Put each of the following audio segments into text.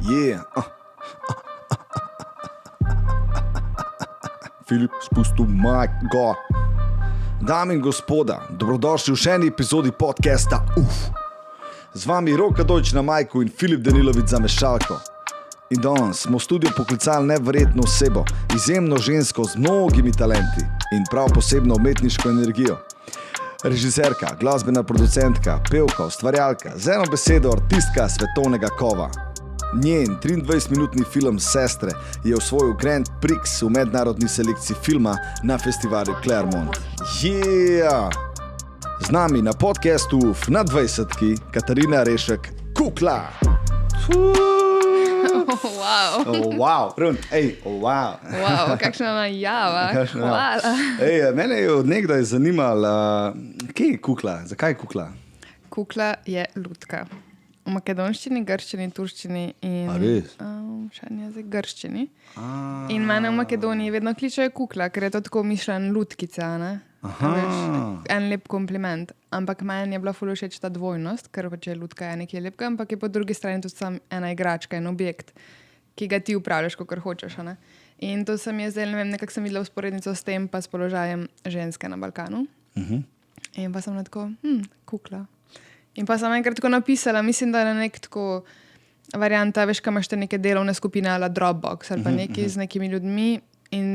Yeah. Filip, spustil mic gor. Dame in gospoda, dobrodošli v še eni epizodi podcasta UF. Z vami Roka Dojč na majku in Filip Danilović za mešalko. In danes smo v studio poklicali neverjetno osebo, izjemno žensko z mnogimi talenti in prav posebno umetniško energijo. Režiserka, glasbena producentka, pevka, ustvarjalka, z eno besedo artistka svetovnega kova. Njen 23-minutni film Sestre je osvojil Grand Prix v mednarodni selekciji filma na festivalu Clermont. Yeah! Z nami na podcastu UF na 20-ki Katarina Rešek Kukla. Wow. Wow. Kakšna najava. Hvala. Mene je od nekdaj zanimalo, kje je Kukla? Zakaj je Kukla? Kukla je lutka. V makedonščini, grščini, turščini in še en jezik grščini. In mene v Makedoniji vedno kličejo Kukla, ker je to tako mišljen lutkica, ne? En lep kompliment. Ampak meni je bila ful všeč ta dvojnost, ker pač je lutka je nekaj lepka, ampak je po drugi strani tudi sam ena igračka, en objekt, ki ga ti upravljaš, kakor hočeš, ne? In to se mi je zdaj, ne vem, nekako sem videla vzporednico s tem pa s položajem ženske na Balkanu. In pa sem tako, Kukla. In pa sem enkrat tako napisala, mislim, da je nek tako varianta, veš, kaj imaš te neke delovne skupine ala Dropbox ali pa neki z nekimi ljudmi in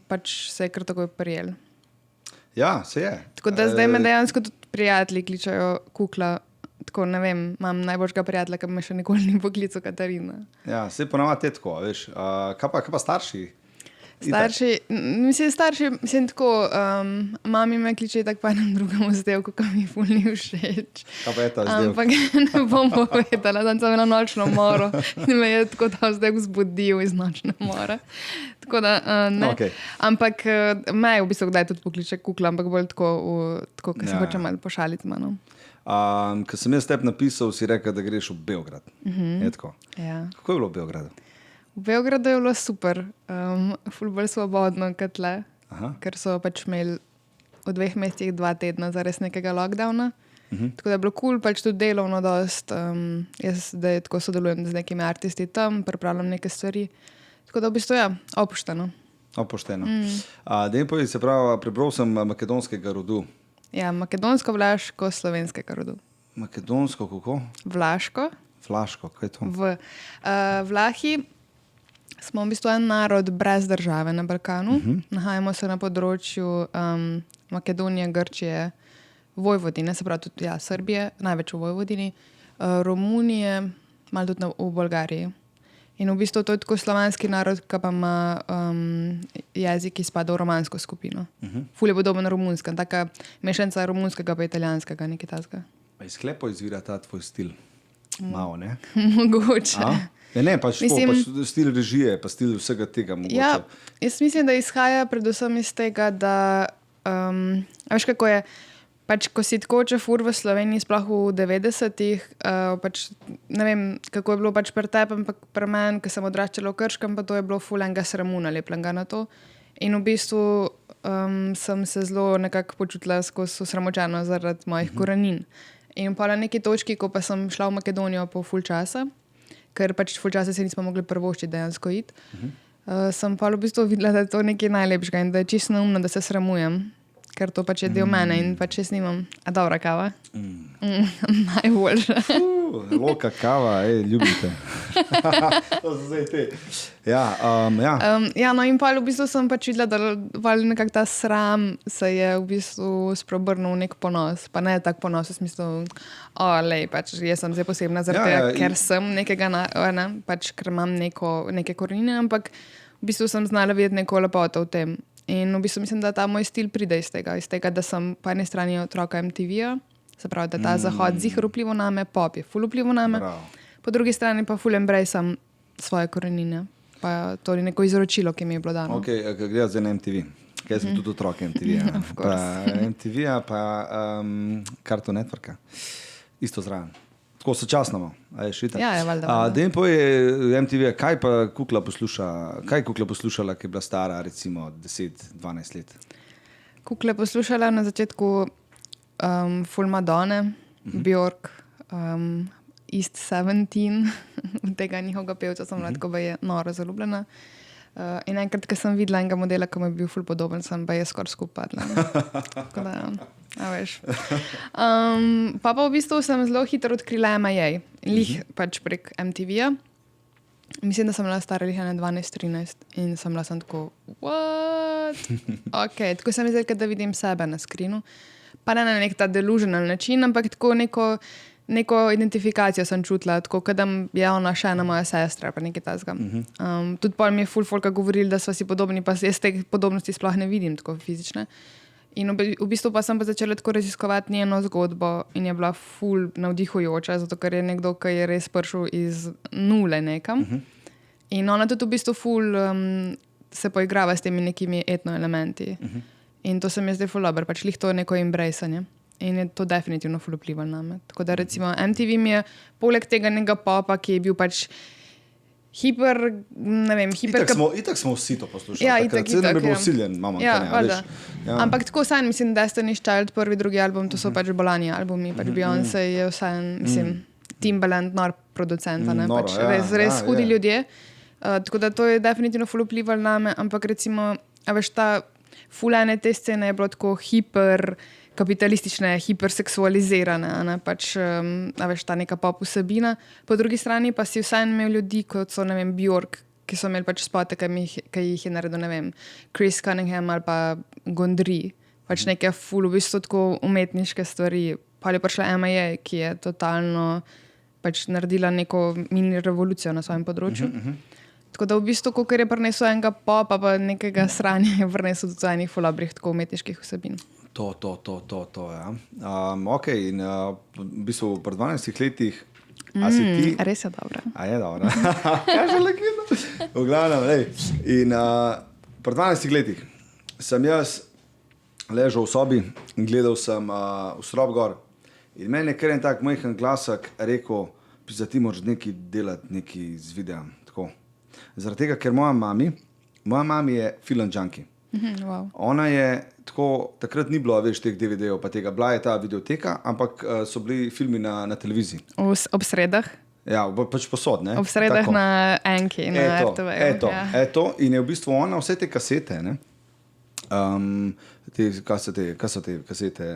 pač se je kar tako prijel. Ja, se je. Tako da zdaj me dejansko tudi prijatelji kličajo Kukla, tako ne vem, imam najboljšega prijatelja, ki me še nikoli ni poklical Katarina. Ja, se ponavadi je tako, veš. Kaj pa starši? Mislim tako, mami me kliče tako pa enem drugemu zdevku, ko mi ful ni všeč. Kaj pa je ta zdevk? Ampak ne bom povedala, tam sem imela nočno moro in me je tako ta zdevk zbudil iz nočne more. Tako da ne. Okay. Ampak me je v bistvu kdaj tudi pokliče Kukla, ampak bolj tako, ko se hoče malo pošaliti z mano. Ko sem jaz tebi napisal, si rekel, da greš v Beograd. Je tako? Ja. Kako je bilo v Beogradu? V Beogradu je bilo super, ful bolj svobodno kot tle, ker so pač imeli v 2 mestih 2 tedna zares nekega lockdowna. Tako da je bilo cool, pač tudi delovno dost. Jaz zdaj tako sodelujem z nekimi artisti tam, pripravljam neke stvari. Tako da v bistvu ja, opušteno. Opušteno. Dejmo se pravi, prebral sem makedonskega rodu. Ja, makedonsko, vlaško, slovenskega rodu. Makedonsko, kako? Vlaško. Vlaško, kaj je to? Vlahi smo v bistvu en narod brez države na Balkanu. Nahajamo se na področju Makedonije, Grčije, Vojvodine, se pravi tudi Srbije, največ v Vojvodini, Romunije, malo tudi v Bolgariji. In v bistvu to je tako slovanski narod, ki pa ima jezik, ki spada v romansko skupino. Ful je podoben na romunskem, taka mešanica romunskega pa italijanskega, nekaj takega. Iz sklepa izvira ta tvoj stil? Malo, ne? Mogoče. Ne, pač stil režije, pa stil vsega tega mogoče. Ja, jaz mislim, da izhaja predvsem iz tega, da veš kako je, pač ko si tako čefur v Sloveniji, sploh v 90-ih, pač ne vem, kako je bilo pač pri tebi, ampak pri meni, ko sem odraščala v Krškem, pa to je bilo ful enega sramu nalepljenega na to. In v bistvu sem se zelo nekako počutila skozi osramočeno zaradi mojih korenin. In pa na neki točki, ko pa sem šla v Makedonijo po ful časa, ker pač ful časa se nismo mogli prvoščiti dejansko iti, sem pa v bistvu videla, da je to nekaj najlepšega in da je čisto neumno, da se sramujem, ker to pač je del mene in pač jaz nimam. A dobra kava? Najboljša. Loka kava, ljubite. To so zdaj te. Ja, no in pa v bistvu sem pač videla, da nekako ta sram se je v bistvu spreobrnil v nek ponos. Pa ne tak ponos v smislu, pač jaz sem zdaj posebna zaradi tega, ker sem nekega, pač ker imam neke korenine, ampak v bistvu sem znala videti neko lepoto v tem. In v bistvu mislim, da ta moj stil pride iz tega, da sem po eni strani otroka MTV-ja, se pravi, da ta zahod zihar vplival name, pop je ful vplival name, po drugi strani pa ful embracem svoje korenine. Pa to je neko izročilo, ki mi je bilo dano. Ok, gledati zdaj na MTV. Kaj sem tudi otrok MTV-ja. Pa MTV-ja, pa Cartoon Networka. Isto zraven. Tako sočasno. Ja, je valjda. Dejmo povej MTV, kaj pa Kukla posluša, kaj je Kukla poslušala, ki je bila stara recimo 10-12 let? Kukla je poslušala na začetku ful Madone, Bjork, East 17, tega njihovega pevca sem bila, tako je noro zaljubljena. In enkrat, ko sem videla enega modela, ki mi je bil ful podoben, sem pa je skoraj skupadla. Tako da, a veš. Pa v bistvu sem zelo hitro odkrila MIA, pač prek MTV-ja. Mislim, da sem bila stara 12-13 in sem bila tako, what? Ok, tako sem mislila, da vidim sebe na skrinu. Pa ne na nek ta delusional način, ampak tako neko identifikacijo sem čutila, tako da je ona še ena moja sestra, pa nekaj tazga. Tudi pol mi je ful folka govorili, da sva si podobni, pa jaz te podobnosti sploh ne vidim, tako fizične. In v bistvu pa sem pa začela tako raziskovati njeno zgodbo in je bila ful navdihujoča, zato ker je nekdo, ki je res prišel iz nule nekam. In ona tudi v bistvu ful se poigrava s temi nekimi etnoelementi. In to se mi je zdaj ful dobro, pač lih to neko embraceanje. In je to definitivno ful vplivalo name. Tako da recimo MTV mi je poleg tega nekega popa, ki je bil pač hiper, ne vem, hiper... Itak smo vsi to poslušali. Ja, itak, ne bi bil usiljen, mama. Ja, valjda. Ja. Ampak tako vsaj, mislim, Destiny's Child, prvi, drugi album, to so pač bolani albumi, pač Beyoncé je vsaj, mislim, Timbaland, nor producenta, ne, Noro, pač res hudi ljudje. Tako da to je definitivno ful vplivalo name, ampak recimo, a veš, ta fulane te scene je bilo tako hiper kapitalistične, hiperseksualizirane, ne, pač, a veš, ta neka pop vsebina. Po drugi strani pa si vsaj imel ljudi, kot so, ne vem, Bjork, ki so imeli pač spote, ki jih je naredil, ne vem, Chris Cunningham ali pa Gondry. Pač neke ful, v bistvu tako umetniške stvari. Pa je prišla MIA, ki je totalno pač naredila neko mini revolucijo na svojem področju. Tako da v bistvu, kolikor je prinesel enega popa, pa nekega sranja, je prinesel tudi enih ful dobrih tako umetniških vsebin. To, ja. Ok, in v bistvu pri 12 letih a si ti... Res je dobro. A je dobro. Kaže legenda. V glavnem, lej. In pri 12 letih sem jaz ležal v sobi in gledal sem v strop gor. In meni je kar en tak majhen glasek rekel, da ti moraš nekaj delati, nekaj z videa. Tako. Zaradi tega, ker moja mami je film junkie. Wow. Ona je tako, takrat ni bilo več teh DVD-jev, pa tega, bila je ta videoteka, ampak so bili filmi na televiziji. Ob sredah? Ja, pač posod, ne? Ob sredah tako. Na Enki, na RTV. Eto, in je v bistvu ona vse te kasete, ne? Kaj so te kasete?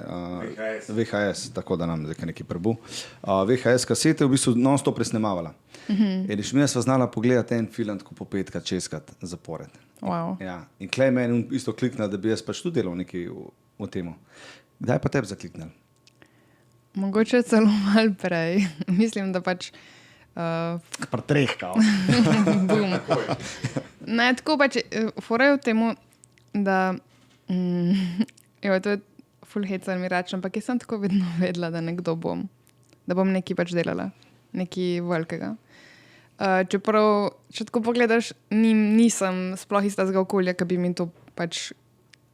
VHS, tako da nam zdaj nekaj prebu. VHS kasete v bistvu non-stop presnemavala. In mi sva znala pogledati en film tako po 5-krat, 6-krat zapored. Wow. Ja. In klej meni isto kliknil, da bi jaz pač tudi delal nekaj v temu. Kdaj pa tebi zakliknil? Mogoče celo malo prej. Mislim, da pač... Pri 3, kao. Bum. Ne, tako pač, fora je v temu, da... to je ful heca mi reči, ampak jaz sem tako vedno vedela, da nekdo bom. Da bom nekaj pač delala. Nekaj velikega. Čeprav, če tako pogledaš, nisem sploh iz tega okolja, ki bi mi to pač...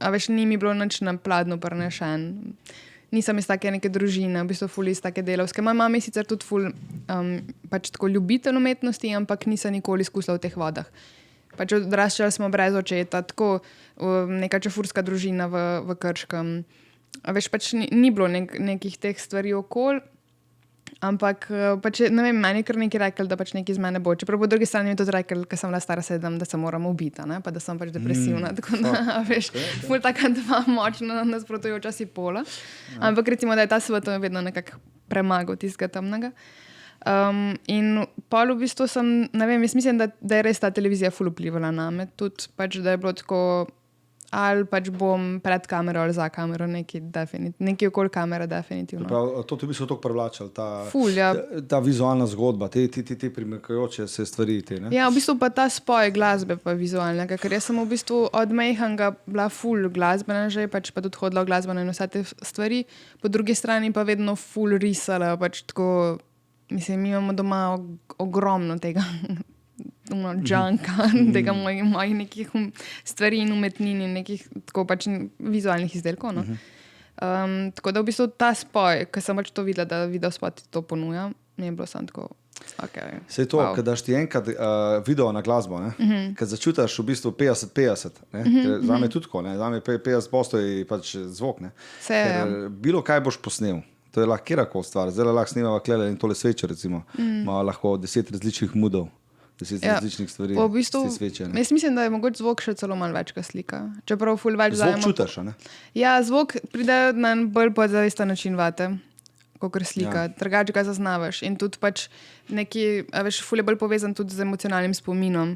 A veš, ni mi bilo nič na pladnju prenešen. Nisem iz take neke družine, v bistvu ful iz take delavske. Moja mama je sicer tudi ful pač tako ljubitelj umetnosti, ampak nisem nikoli izkusila v teh vodah. Pač odraščali smo brez očeta, tako neka čefurska družina v Krškem. A veš, pač ni bilo nekih teh stvari okoli. Ampak, pač, ne vem, meni kar nekaj rekel, da pač nekaj iz mene bo. Čeprav po drugi strani mi tudi rekel, ker sem bila stara 7, da se moram ubiti, ne? Pa da sem pač depresivna. Tako da, veš, ful taka dva močna nasprotujoča si pola. Ampak recimo, da je ta svet vedno nekako premagal tistega temnega. In pol v bistvu sem, ne vem, jaz mislim, da je res ta televizija ful vplivala name. Tudi pač, da je bilo tako, ali pač bom pred kamero ali za kamero, nekaj okoli kamere definitivno. Prav, to ti bi se tako privlačal, ja. ta vizualna zgodba, te primekajoče se stvari. Ne? Ja, v bistvu pa ta spoj glasbe pa vizualnega, ker jaz sem v bistvu od majhnega bila ful glasbena že, pač pa tudi hodila v glasbeno in vse te stvari. Po drugi strani pa vedno ful risala, pač tako, mislim, mi imamo doma ogromno tega junka, tega mojih nekih stvari in umetnin in nekih tako pač vizualnih izdelkov. No? Tako da v bistvu ta spoj, ker sem pač to videla, da videospot to ponuja, mi je bilo samo tako, okay. Se je to, wow. Kad daš ti enkrat video na glasbo, kad začutaš v bistvu 50-50, zame tudi tako, zame 50% je pač zvok, ker bilo kaj boš posnel. to je lahko kjerkoli stvar. Zdaj lahko snemava klele in tole sveče, recimo. Ima lahko 10 različnih mudov, 10 različnih stvari. V bistvu, sveče, jaz mislim, da je mogoče zvok še celo malo več kot slika. Čeprav ful več zvok čutaš, ne? Ja, zvok pride na bolj podzavesten način vate, kot slika. Drugače ga zaznavaš. In tudi pač neki, veš, ful je bolj povezan tudi z emocionalnim spominom.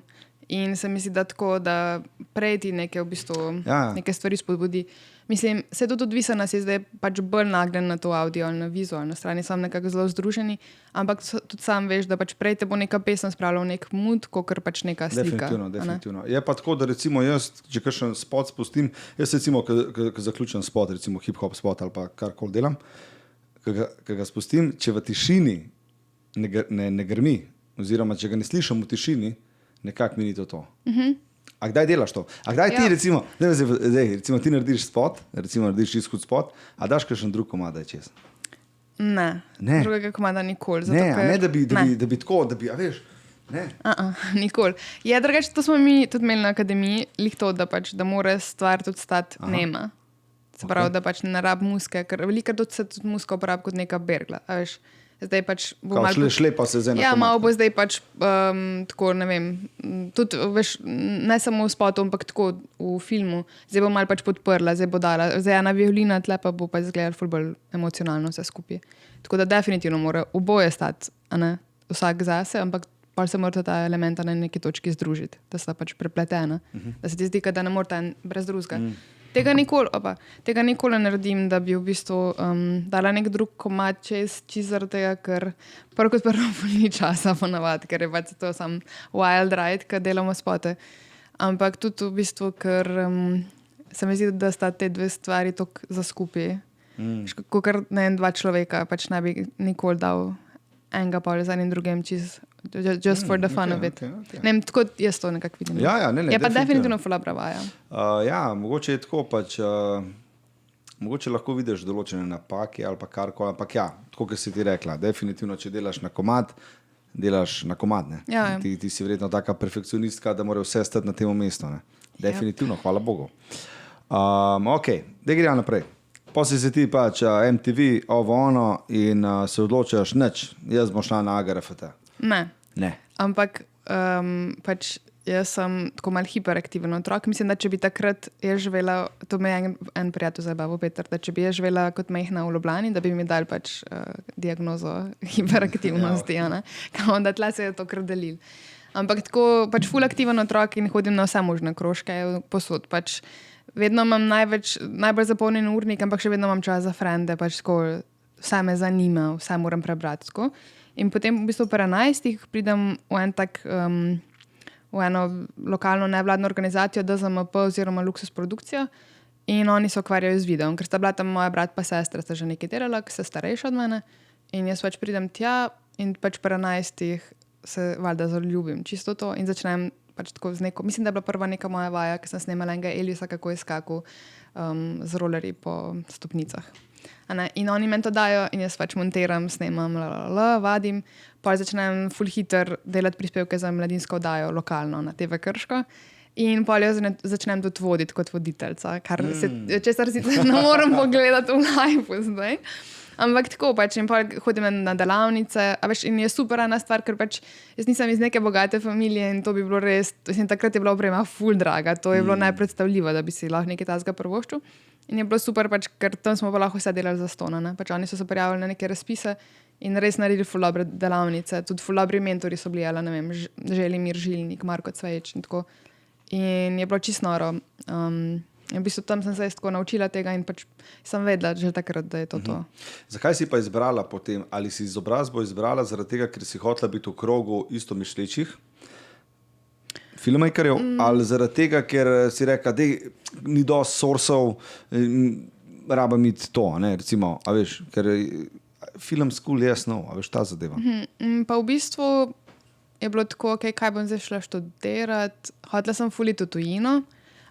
In se mi zdi, da tako, da prej ti neke neke stvari spodbudi. Mislim, se tudi odvisno nas je zdaj pač bolj nagnjen na to audio ali na vizualno strani, sam nekako zelo združeni, ampak tudi sam veš, da pač prej te bo neka pesem spravila v nek mood, kakor pač neka slika. Definitivno. Je pa tako, da recimo jaz, če kakšen spot spustim, jaz recimo, ko zaključim spot, recimo hip-hop spot ali pa karkoli delam, ko ga spustim, če v tišini ne grmi, oziroma če ga ne slišam v tišini, nekako mi ni to. A kdaj delaš to? A kdaj ti recimo, recimo ti narediš spot, recimo narediš izhod spot, a daš kakšen drug komad čez? Ne. Drugega komada nikoli. Zato, ne, da bi tako, da bi, a veš, ne. Nikoli. Je drugače, to smo mi tudi imeli na akademiji, lih to, da pač, da mora stvar tudi stati nema. Se pravi, da pač ne rab muske, ker veliko tudi se tudi muska uporabi kot neka bergla, a veš. Zdaj pač bo malo... Šlepa se zdaj na komad. Ja, malo bo zdaj pač tako, ne vem, tudi, veš, ne samo v spotu, ampak tako v filmu. Zdaj bo malo pač podprla, zdaj bo dala. Zdaj ena violina, tle pa bo pač izgledala ful bolj emocionalno vse skupaj. Tako da definitivno mora oboje stati, a ne, vsak zase, ampak pa se mora ta elementa na neki točki združiti, da sta pač prepletena. Da se ti zdi, da ne mora ta brez drugega. Tega nikoli naredim, da bi v bistvu dala nek drug komad čez zaradi tega, ker prvo kot prvo ni časa ponavadi, ker je pač to sam wild ride, ker delamo spote. Ampak tudi v bistvu, ker se mi zdi, da sta te dve stvari toliko za skupaj. Kakor ne dva človeka, pač ne bi nikoli dal enega pol za enim drugim čez just for the fun of it. Okay. Ne, tako jaz to nekako vidim. Je pa definitivno fula brava, ja, mogoče je tako pač, mogoče lahko vidiš določene napake ali pa karkoli, ampak ja, tako kot si ti rekla, definitivno, če delaš na komad, ne? Ti si verjetno taka perfekcionistka, da mora vse stati na tem mestu, ne? Definitivno, hvala Bogu. Ok, da gremo naprej. Poslej se ti pač MTV, ovo ono in se odločaš, nič, jaz bom šla na AGRFT. Ne. Ampak pač jaz sem tako mal hiperaktiven otrok. Mislim, da če bi takrat jaz živela, to me je en prijatelj zabaval, Peter, da če bi jaz živela kot majhna v Ljubljani, da bi mi dali pač diagnozo hiperaktivnosti, da tle se je to kar delil. Ampak tako pač ful aktiven otrok in hodim na vse možne krožke posod. Pač vedno imam najbolj zapolnjen urnik, ampak še vedno imam čas za frende, pač tako vse me zanima, vse moram prebrati. Tako. In potem v bistvu pri 11 pridem v eno lokalno nevladno organizacijo DZMP oziroma Luxus produkcijo in oni se ukvarjajo z videom, ker sta bila tam moja brat pa sestra, sta že nekaj delala, ki so starejši od mene in jaz pač pridem tja in pač pri 11 se valjda zaljubim čisto to in začnem pač tako z neko, mislim, da je bila prva neka moja vaja, ki sem snemala enega Elisa, kako je skakal z rolerji po stopnicah. In oni meni to dajo in jaz pač montiram, snemam, vadim, pa začnem full hiter delati prispevke za mladinsko oddajo lokalno na TV Krško in pa jo začnem tudi voditi kot voditeljca, kar česar sicer ne moram pogledati v live zdaj. Ampak tako pač in pa hodim na delavnice, a veš, in je super ena stvar, ker pač jaz nisem iz neke bogate familije in to bi bilo res, takrat je bila oprema ful draga, to je bilo nepredstavljivo, da bi si lahko nekaj tazga prvoščil. In je bilo super, pač, ker tam smo pa lahko vse delali za stona. Pač oni so se prijavili na neke razpise in res naredili ful dobre delavnice. Tudi ful dobri mentori so bili, ne vem, Želimir Žilnik, Marko Cvejič in tako. In je bilo čisto noro. In v bistvu tam sem se tako naučila tega in pač sem vedela že takrat, da je to. Zakaj si pa izbrala potem? Ali si izobrazbo izbrala zaradi tega, ker si hotela biti v krogu istomišlječih filmmakerjev, ali zaradi tega, ker si rekla, da ni dosti sourcev, raba imeti to, ne, recimo, a veš, ker film school je snov, a veš, ta zadeva. Pa v bistvu je bilo tako, kaj bom zdaj šla študirati, hotela sem fuliti v tujino,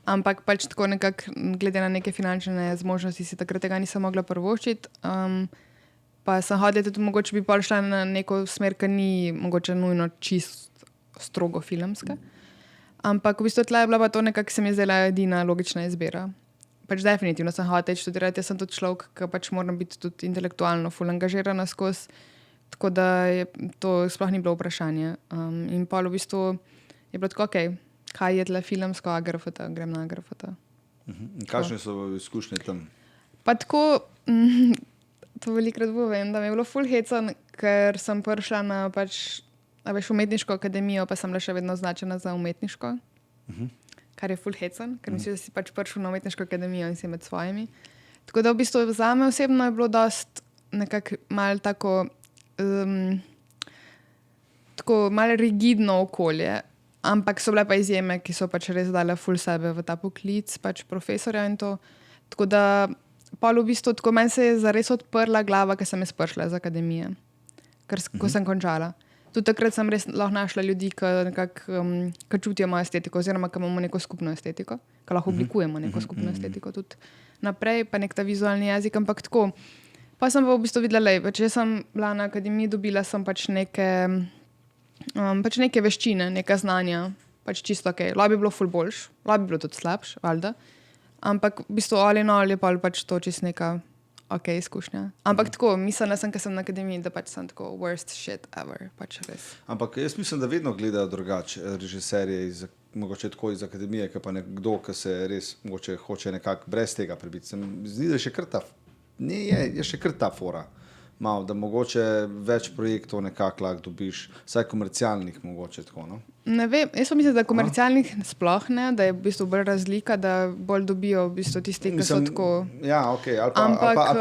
ampak pač tako nekako, glede na neke finančne zmožnosti, si takrat tega nisem mogla prvoščiti, pa sem hotela tudi, mogoče bi pol šla na neko smer, ki ni mogoče nujno čist strogo filmska. Ampak v bistvu tle je bila pa to nekako, se mi je zdela edina logična izbira. pač definitivno sem hotel študirati, jaz sem tudi človek, ki pač moram biti tudi intelektualno ful angažirana skozi, tako da to sploh ni bilo vprašanje. In pol v bistvu je bilo tako, kaj je tle filmsko, agrafota, grem na agrafota. Kakšne so izkušnje tam? Pa tako, to velikrat povem, da mi je bilo ful hecen, ker sem prišla na pač, umetniško akademijo, pa sem bila še vedno označena za umetniško. Kar je ful hecen, ker mislim, da si pač prišel na umetniško akademijo in si med svojimi. Tako da v bistvu zame osebno je bilo dost nekako malo tako malo rigidno okolje, ampak so bile pa izjeme, ki so pač res dale ful sebe v ta poklic, pač profesorja in to. Tako da pol v bistvu, tako meni se je zares odprla glava, ker sem jaz prišla iz akademije, ko sem končala. Tudi takrat sem res lahko našla ljudi, ki čutijo mojo estetiko oziroma ki imamo neko skupno estetiko, ki lahko oblikujemo neko skupno estetiko tudi naprej, pa nek ta vizualni jezik, ampak tako. Pa sem pa v bistvu videla, če sem bila na akademiji, dobila sem pač neke veščine, neka znanja, pač čisto Lahko bi bilo ful boljš, lahko bi bilo tudi slabš, valjda, ampak v bistvu all in all je pač to čisto neka izkušnja. Ampak tako, mislila sem, ker sem na akademiji, da pač sem tako worst shit ever, pač res. Ampak jaz mislim, da vedno gledajo drugače režiserje mogoče tako iz akademije, ki pa nekdo, ki se res mogoče hoče nekako brez tega prebiti. Zdi, da je še kar ta fora. Malo, da mogoče več projektov nekako lahko dobiš, vsaj komercialnih mogoče tako, no? Ne vem, jaz pa mislim, da komercialnih sploh ne, da je v bistvu bolj razlika, da bolj dobijo v bistvu tisti, ki so tako... Ja, ali pa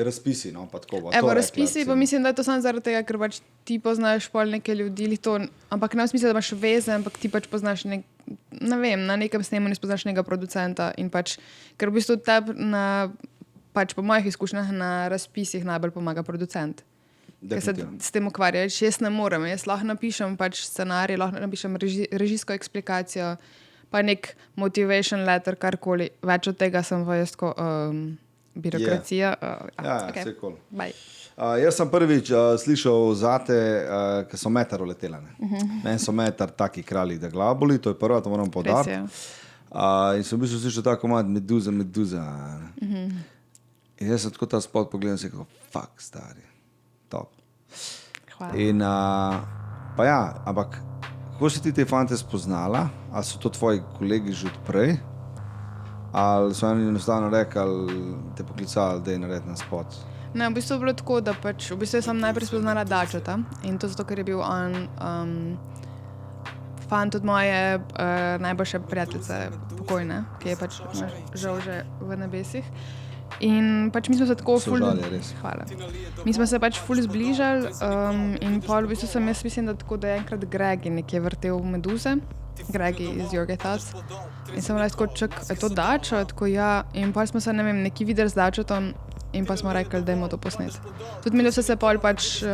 razpisi, no, pa tako bo. Evo, razpisi pa mislim, da je to samo zaradi tega, ker pač ti poznaš pol neke ljudi, ampak ne v smislu, da imaš veze, ampak ti pač poznaš ne vem, na nekem snemanju spoznaš nekega producenta in pač, ker v bistvu pač po mojih izkušnjah na razpisih najbolj pomaga producent. Ker se s tem ukvarja. Jaz ne morem. Jaz lahko napišem pač scenarij, lahko napišem režijsko eksplikacijo, pa nek motivation letter, karkoli. Več od tega sem v jazko birokracija. Vse cool. Jaz sem prvič slišal zate, ki so metar uletela. Meni so metar taki kralji, da glava boli, to je prvo, to moram poudariti. In sem v bistvu slišal tako komad Meduza. In jaz sem tako ta spot pogledal in sem rekel, fuck, stari, top. Hvala. In pa ja, ampak kako si ti te fante spoznala? Ali so to tvoji kolegi že odprej? Ali so oni enostavno rekli, te poklicali, da je narediti na spot? Ne, v bistvu je bilo tako, da pač, v bistvu sem najprej spoznala Dačota in to zato, ker je bil on fant od moje najboljše prijateljice pokojne, ki je pač žal že v nebesih. In pač mi smo se tako Hvala. Mi smo se pač ful zbližali in pol v bistvu sem jaz mislim, da tako, da je enkrat Gregi nekje vrtel Meduze, Gregi iz Your Gay Thoughts. In sem bila tako, je to Dačo? Tako ja. In pol smo se, ne vem, neki videli z Dačotom in pa smo rekli, dajmo to posneti. Tudi mi so se pol pač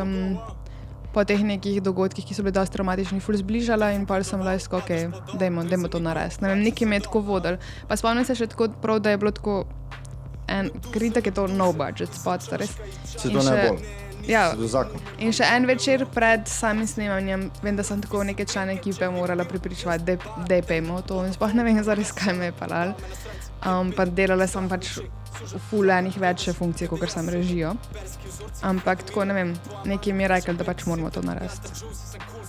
po teh nekih dogodkih, ki so bili dosti traumatični, ful zbližala in pol sem bila tako, dajmo to narediti. Ne vem, nekaj me je tako vodil. Pa spomnim se še tako prav, da je bilo tako ker itak je to no budget spot, res. Se to ne bolj? Ja, in še en večer pred samim snemanjem, vem, da sem tako neke člane ekipe morala pripričevati, da je pejmo to in sploh ne vem zares, kaj me je palal. Pa delala sem pač v ful enih več funkcij, kot sem režijo. Ampak tako, ne vem, nekaj mi je rekel, da pač moramo to narediti.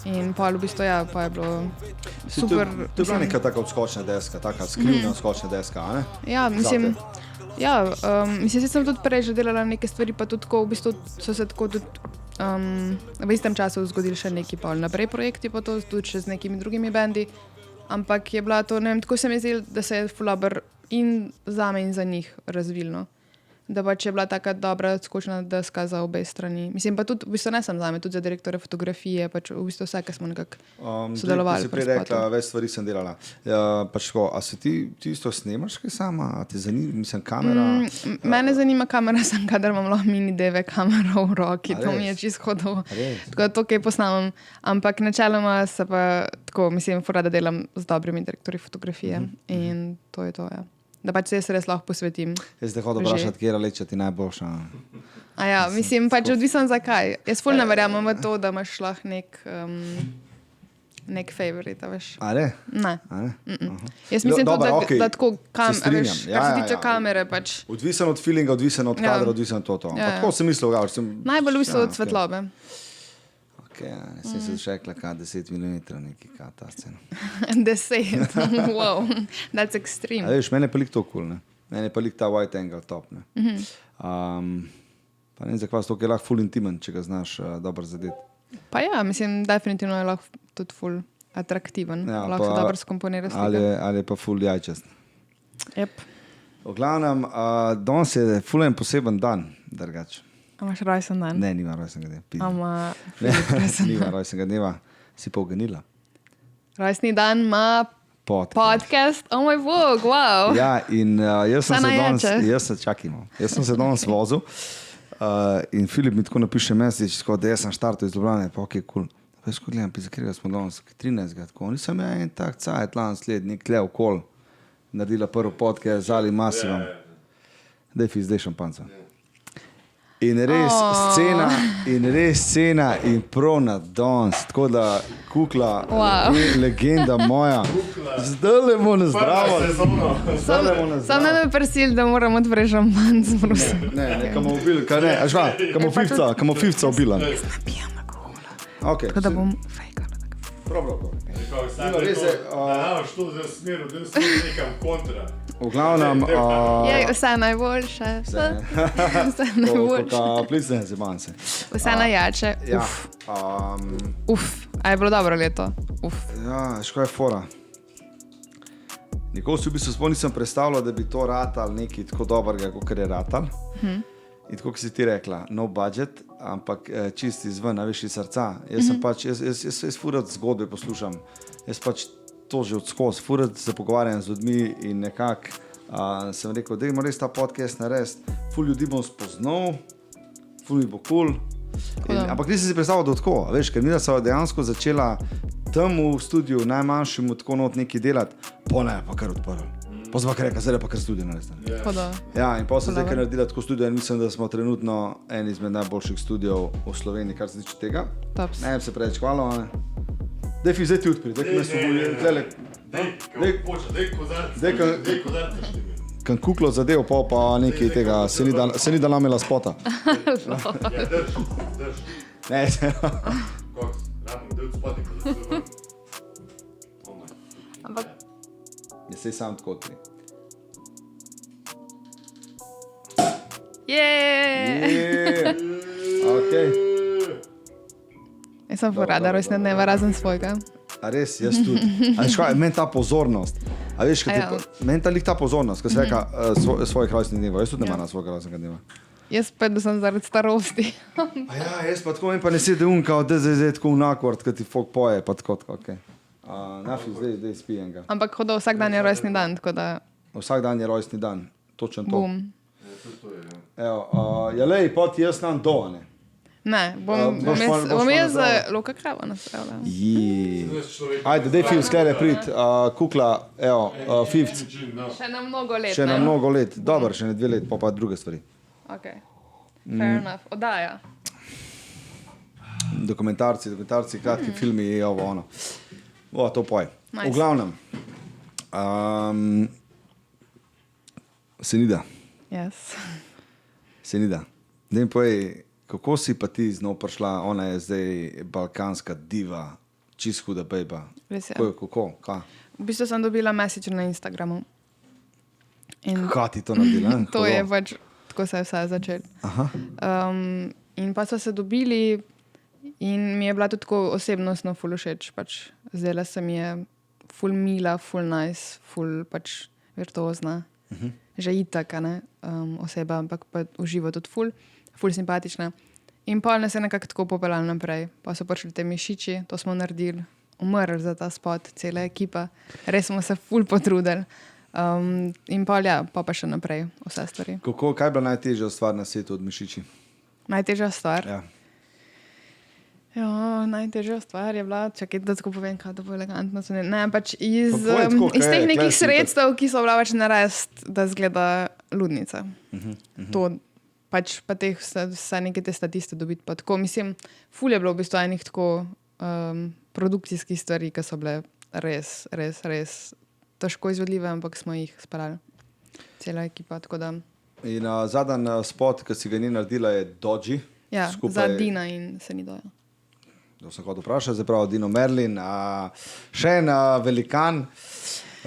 In pol v bistvu, ja, pa je bilo super. To je bila neka taka odskočna deska, taka skrivna odskočna deska, a ne? Ja, mislim, sem tudi prej že delala neke stvari, pa tudi tako, v bistvu so se tako tudi v istem času zgodili še neki pol naprej projekti, pa to tudi še z nekimi drugimi bendi, ampak je bila to, ne vem, tako se mi zdi, da se je fulaber in zame in za njih razvilno. Da pač je bila taka dobra odskočna deska za obe strani. Mislim pa tudi, v bistvu ne sem zame, tudi za direktore fotografije, pač v bistvu vse, ki smo nekako sodelovali. Si prej rekla, več stvari sem delala. Pač tako, a se ti isto snemaš kaj sama? A te zanima, mislim, kamera? Mene zanima kamera, sem kadar imam lahko mini DV kamero v roki, to mi je čisto hodovo. Tako da to, kaj posnamem. Ampak načeloma se pa tako, mislim, rada delam z dobrimi direktori fotografije in to je to, ja. Da pač se jaz res lahko posvetim. Jaz te hodim vprašati, kjera leče ti najboljša. A ja, mislim, pač odvisno zakaj. Jaz ful ne verjamem v to, da imaš lahko nek favorite, veš. A ne? Ne. Jaz mislim Dobro, tudi, okej. da tako Se strinjam. veš, kar se tiče kamere, pač Odvisen od feelinga, odvisen od kadra, odvisen od to. Pa tako sem mislil, najbolj v bistvu od svetlobe. Okay, sem se šekla, kaj 10 mm, neki kaj ta scena. 10, wow, that's extreme. A veš, mene pa lik to cool, ne? Mene pa lik ta wide angle top, ne? Pa ne vem, zakaj to je lahko full intimen, če ga znaš dobro zadeti. Pa ja, mislim, definitivno je lahko tudi full atraktiven, lahko se dobro skomponira slika. Ali je pa full jajčast. Yep. V glavnem, danes je full en poseben dan, drugače. A imaš rojsten dan? Ne, nima rojstnega dneva. Nima rojstnega dneva, si pa uganila. Rojstni dan ima podcast. Oh moj bog, wow. Ja, in jaz sem se danes vozil in Filip mi tako napiše message, da jaz sem štartil iz Ljubljane, pa ok, cool. Pa jaz ko gledam, za katerega smo danes, 13. tako. Nisem ja en tak cajt sled, nek tle okol, naredila prvi podcast z Ali Masivom. Daj fi, zdaj šampanca. In res scena in prav na danes, tako da kukla, legenda moja, zdaj le bomo nazdravo. Sam ne me prisil, da moram odpreti šampanc, prosim. Ne, kamo fifca obila. Jaz napijam alkohola. Tako da bom fejkala. Prav. Da što za smer, da sem nekam kontra. V glavnem... Vse najboljše. Vse najboljše. Plisne zimance. Vse najjače. A je bilo dobro leto? Ja, škoda je fora. Nikoli si v bistvu sploh nisem predstavljal, da bi to ratal nekaj tako dobrega, kot je ratal. In tako, kot si ti rekla, no budget, ampak čist izven, veš, iz srca. Jaz sem pač, jaz furat zgodbe poslušam. Jaz pač to že odskoz, furat se pogovarjam z ljudmi in nekako sem rekel, da imamo res ta podcast narediti. Ful ljudi bom spoznal, ful mi bo cool. Ampak nisem si predstavljal, da tako, veš, ker mi da so dejansko začela tam v studiu najmanjšemu tako not nekaj delati, pa ne, pa kar odprl. Pa sem pa rekel, zdaj pa kar studio narediti. Ja, in pa sem zdaj kar naredila tako studio in mislim, da smo trenutno en izmed najboljših studijev v Sloveniji, kar se tiče tega. Ne bi se preveč hvalil, ne? Daj fi, zdaj ti odpri, daj me smo Dej kozarca štimi. Kan kuklo zadev, pa nekaj tega, se ni da namela spota. Ja, drž. Ne, Koks, rabim, da spoti, ko da se vrm. Ampak... Je sej sam tako odpri. Okej. Jaz sem porada rojstne dneva razen svojega. A res, jaz tudi. A veš kaj, meni ta pozornost. A veš, meni ta pozornost, ko se reka svojih rojstnih dneva. Jaz tudi ne maram svojega rojstnega dneva. Jaz predvsem zaradi starosti. A ja, jaz pa tako, meni pa ne sedi unka, da zdaj tako unakvart, kad ti folk poje, pa tako, okej. Nafi, zdaj spijem ga. Ampak hoda vsak dan je rojstni dan, tako da... Vsak dan je rojstni dan, točen to. Bum. Evo, lej, pa ti jaz nam do, ne? Ne, bom jaz Luka Kravo nastavila. Ajde, dej Fivc, kaj je prid, kukla, evo, Fivc. Še na mnogo let, Še na mnogo let, dobro, še ne 2 let, pa druge stvari. Ok, fair enough, oddaja. Dokumentarci, kratki filmi, ovo, ono. To poj. V glavnem, Senida. Yes. Senida, da mi povej, kako si pa ti znov prišla, ona je zdaj balkanska diva, čist huda bejba. Res je. Kako? Kaj? V bistvu sem dobila message na Instagramu. Kaj ti to naredila? To je pač, tako se je vse začelo. In pa so se dobili in mi je bila tudi tako osebnostno ful všeč. Pač zdela se mi je ful mila, ful nice, ful pač virtuozna. Že itak, ne, oseba, ampak pa uživa tudi ful simpatična. In pol nas je nekako tako popeljali naprej. Pa so prišli te mišiči, to smo naredili, umrli za ta spot, cela ekipa. Res smo se ful potrudili. In pol ja, pa še naprej vse stvari. Kaj je bila najtežja stvar na svetu od mišiči? Najtežja stvar? Ja. Ja, najtežja stvar je bila, čakaj, da tako povem, kaj to bo elegantno. Ne, pač iz teh nekih sredstev, ki so bila pač narediti, da zgleda ludnica. To pač pa vse neke te statiste dobiti. Pa tako, mislim, ful je bilo v bistvu enih tako produkcijskih stvari, ki so bile res, res, res težko izvedljive, ampak smo jih speljali. Cela ekipa, tako da. In zadnji spot, ki si ga ni naredila, je Dodgy. Ja, za Dina in Senidoja. To sem hotel vprašati, zdaj prav Dino Merlin, še en velikan.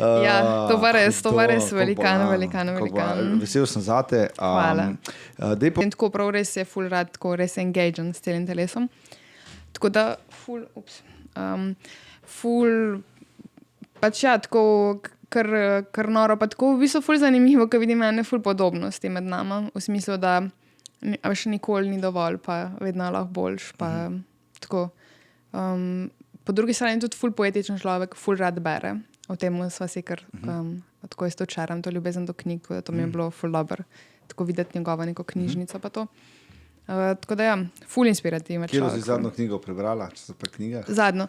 Ja, to pa res velikan. Vesel sem zate. Hvala. In tako prav res je ful rad, tako res engagen s celim telesom. Tako da ful pač ja, tako kar noro, pa tako v bistvu ful zanimivo, ker vidim ene ful podobnosti med nama, v smislu, da še nikoli ni dovolj, pa vedno lahko boljš, pa tako. Po drugi strani tudi ful poetičen človek, ful rad bere. O tem sva si kar tako jaz to čaram, to ljubezen do knjig, da to mi je bilo ful dober, tako videti njegovo neko knjižnico pa to. Tako da ja, ful inspirativen človek. Kjer si zadnjo knjigo prebrala, če so pa knjigah? Zadnjo.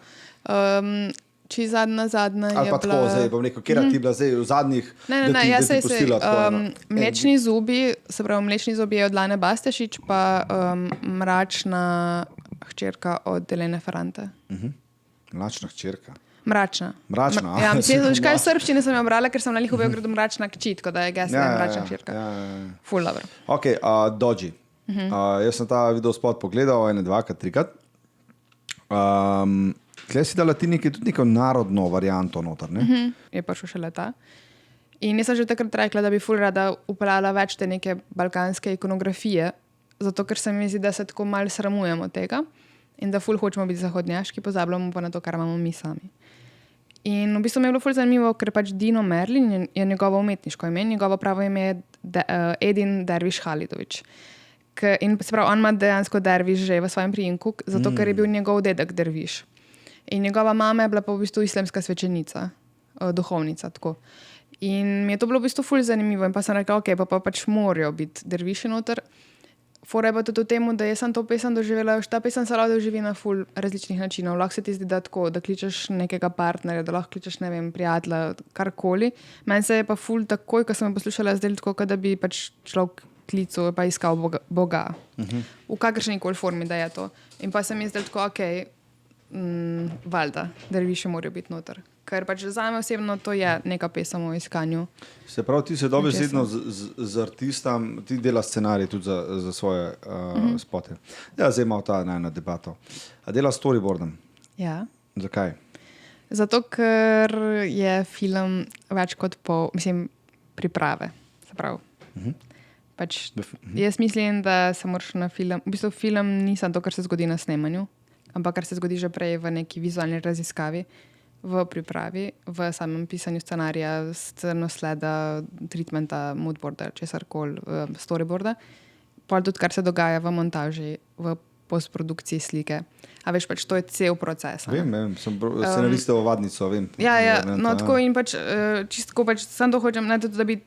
Či zadnja je bila... Ali pa tako, zdaj bom rekel, kjer ti bila zdaj v zadnjih, da ti pustila tako. Mlečni zubi, se pravi, Mlečni zubi je od Lane Bastešič, pa Mračna hčerka od Elene Ferrante. Mračna hčerka. Mračna. Ja, mislim, kaj srbščine sem jo brala, ker sem na njihovem gradu Mračna kči, tako da je gesla Mračna hčerka. Ful dobro. Ok, Dodgy. Jaz sem ta videospot pogledal 1, 2, 3. Tukaj si dala ti tudi neko narodno varianto noter, ne? Je prišel še leta. In jaz sem že takrat rekla, da bi ful rada upeljala več te neke balkanske ikonografije, zato ker se mi zdi, da se tako malo sramujemo tega in da ful hočemo biti zahodnjaški, pozabljamo pa na to, kar imamo mi sami. In v bistvu mi je bilo ful zanimivo, ker pač Dino Merlin je njegovo umetniško ime, njegovo pravo ime je Edin Derviš Halidović. In se pravi, on ima dejansko Derviš že v svojem priimku, zato ker je bil njegov dedek Derviš. In njegova mama je bila pa v bistvu islamska svečenica, duhovnica, tako. In mi je to bilo v bistvu ful zanimivo in pa sem rekla, ok, pa pač morajo biti derviši noter. Fora je pa tudi v tem, da jaz sem to pesem doživela, ta pesem se lahko doživi na ful različnih načinov. Lahko se ti zdi, da tako, da kličeš nekega partnerja, da lahko kličeš, ne vem, prijatelja, karkoli. Meni se je pa ful takoj, ko sem jo poslušala, zdaj tako, da bi pač človek klical pa iskal Boga. V kakršnikoli formi, da je to. In pa se mi zdaj tako, ok, valjda, derviši morajo biti noter. Ker pač zame osebno to je neka pesem o iskanju. Se pravi, ti se dobesedno z artistom, ti dela scenarij tudi za svoje spote. Ja, zdaj imamo ta ena debato. A dela storyboardom? Ja. Zakaj? Zato, ker je film več kot priprave. Se pravi. Pač, jaz mislim, da se moraš na film... V bistvu film ni samo to, kar se zgodi na snemanju, ampak kar se zgodi že prej v neki vizualni raziskavi, v pripravi, v samem pisanju scenarija, scenosleda, treatmenta, moodboarda, česarkoli, storyboarda. Pa tudi, kar se dogaja v montaži, v postprodukciji slike. A veš, pač to je cel proces. Vem, sem scenarista ovadnico, vem. Ja, no tako in pač, čistko pač, sem to hočem, ne tudi, da bi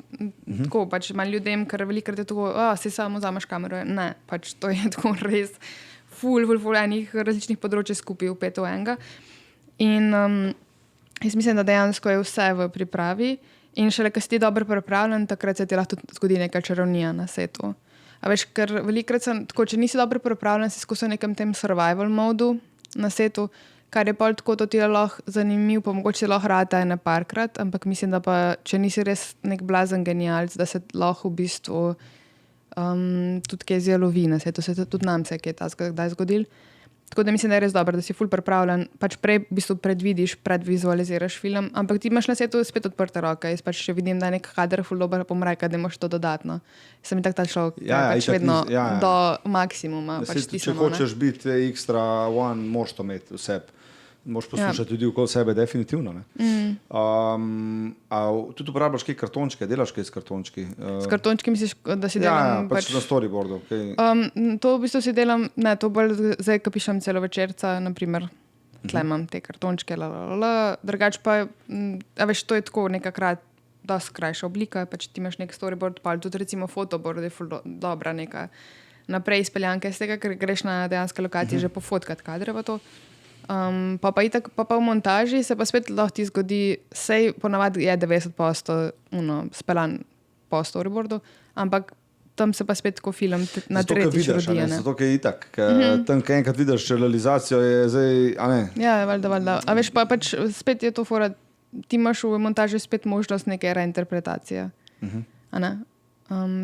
tako pač malo ljudem, ker velikrat je tako, si samo vzameš kamero. Ne, pač to je tako res ful enih različnih področij skupaj vpeto v enega. In jaz mislim, da dejansko je vse v pripravi in šele, ko si ti dobro pripravljen, takrat se ti lahko tudi zgodi neka čarovnija na setu. A veš, ker velikrat sem, tako, če nisi dobro pripravljen, si skozi nekem tem survival modu na setu, kar je pol tako, to ti je lahko zanimiv, pa mogoče lahko rata ene parkrat, ampak mislim, da pa, če nisi res nek blazen genialc, da se lahko v bistvu tudi kaj zjelovi na setu, se tudi nam se je kdaj zgodil. Tako da mislim, da je res dobro, da si ful pripravljen, pač prej v bistvu predvidiš, predvizualiziraš film, ampak ti imaš na setu spet odprte roke. Jaz pač še vidim, da je nek kader ful dober, pa mu reka, da imaš to dodatno. Sem tak ta človek, pač vedno do maksimuma. Če hočeš biti extra one, moraš to imeti vse. Moraš poslušati tudi okoli sebe, definitivno. Tudi uporabljaš kaj kartončke, delaš kaj s kartončki? S kartončki misliš, da si delam? Ja, pač na storyboardu. To v bistvu si delam, ne, to bolj zdaj, ko pišem celovečerca, naprimer, tle imam te kartončke, drugač pa, a veš, to je tako nekakrat dosti krajša oblika, pač ti imaš nek storyboard, pa tudi recimo fotoboard je ful dobra neka naprej izpeljanka iz tega, ker greš na dejanske lokacije že pofotkat kadre pa to. Pa v montaži se pa spet lahko ti zgodi, sej ponavadi je 90% speljan po storyboardu, ampak tam se pa spet tako film na Zato, ker tretjič vidiš, rodi. a ne, zato, ker je itak. Tam, ko enkrat vidiš realizacijo, je zdaj, a ne. Ja, valjda. A veš, pa pač spet je to fora, ti imaš v montaži spet možnost neke reinterpretacije. A ne?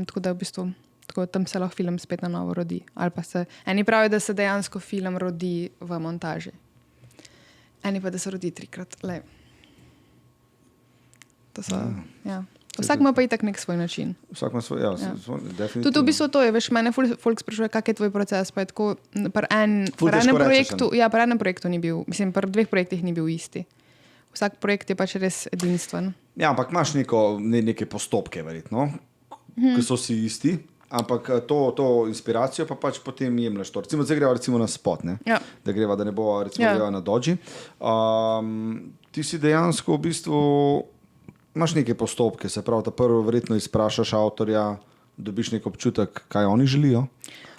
Tako da v bistvu tako, tam se lahko film spet na novo rodi. Ali pa se, eni pravijo, da se dejansko film rodi v montaži. Eni pa, da se rodi 3-krat. Lej. To so, ja. Vsak ima pa itak nek svoj način. Vsak ima svoj, ja, definitivno. Tudi v bistvu to je, veš, mene folk sprašuje, kak je tvoj proces, pa je tako, pri Ful težko rečeš, enem projektu ni bil, mislim, pri 2 projektih ni bil isti. Vsak projekt je pač res edinstven. Ja, ampak imaš neke postopke, verjetno, ki so si isti, ampak to inspiracijo pa pač potem jemlješ to. Zdaj greva na spot, ne? Ja. Da greva, da ne bo recimo na Dodži. Ti si dejansko v bistvu imaš neke postopke, se pravi, da prvo verjetno izprašaš avtorja, dobiš nek občutek, kaj oni želijo.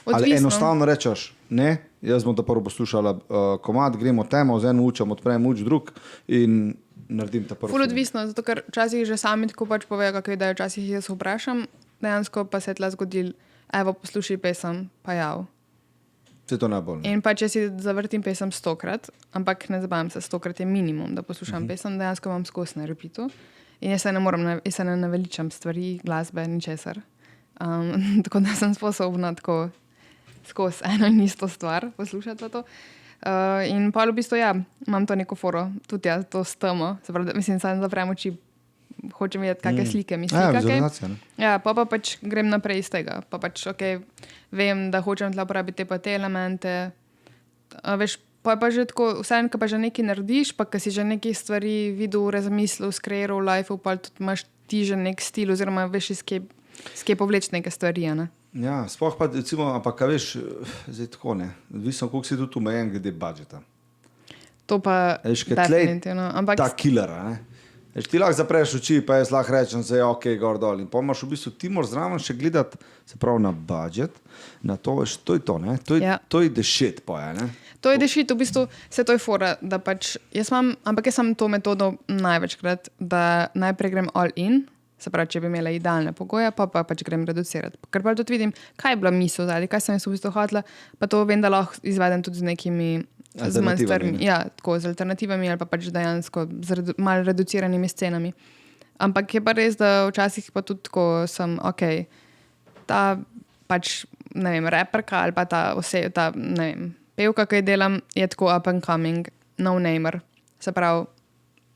Odvisno. Ali enostavno rečeš, ne, jaz bom da prvo poslušala komad, gremo temo, z eno učem, odprem uč drug in naredim ta prvi. Ful odvisno, zato ker včasih že sami tako pač povejo, kako je, da včasih jaz vprašam, dejansko pa se je tla zgodil, evo, poslušaj pesem, pa jav. Se to najbolj. In pa če si zavrtim pesem 100-krat, ampak ne zabavam se, 100-krat je minimum, da poslušam pesem, dejansko imam skozi na repitu. In jaz se ne naveličam stvari, glasbe, ničesar. Tako da sem sposobna tako skozi eno in isto stvar poslušati pa to. In pa v bistvu, ja, imam to neko foro, tudi jaz to stemo. Mislim, sam zaprem oči, hočem videti, kakšne slike mi slika. Vizualizacija, ne? Ja, pa pač grem naprej iz tega. Pa pač, vem, da hočem tla uporabiti te elemente. Veš, pa že tako, vseeno, ko pa že nekaj narediš, pa ko si že nekaj stvari videl, razmislil, skreiral v life, pa tudi imaš ti že nek stil, oziroma veš, iz kje povleči neke stvari, ne? Ja, sploh pa recimo, ampak kaj veš, zdaj tako ne, odvisno, koliko si tudi umejen glede budžeta. To pa definitivno. Ampak ta killer, ne? Veš, ti lahko zapreš oči, pa jaz lahko rečem, da je ok, gor dol. In pa imaš v bistvu, ti moraš zraven še gledati, se pravi na budžet, na to, veš, to je to, ne? To je the shit, poje, ne? To je the shit, v bistvu, vse to je fora, da pač, jaz sem to metodo največkrat, da najprej grem all in, se pravi, če bi imela idealne pogoje, pa pač grem reducirati. Ker pa tudi vidim, kaj je bila misel zdaj, kaj sem jaz v bistvu hotela, pa to vem, da lahko izvedem tudi z nekimi alternativami. Z alternativami ali pa pač dejansko z malo reduciranimi scenami. Ampak je pa res, da včasih pa tudi tako sem, ta pač, ne vem, raperka ali pa ta ne vem, pevka, ki jo delam, je tako up and coming, no-namer. Se pravi,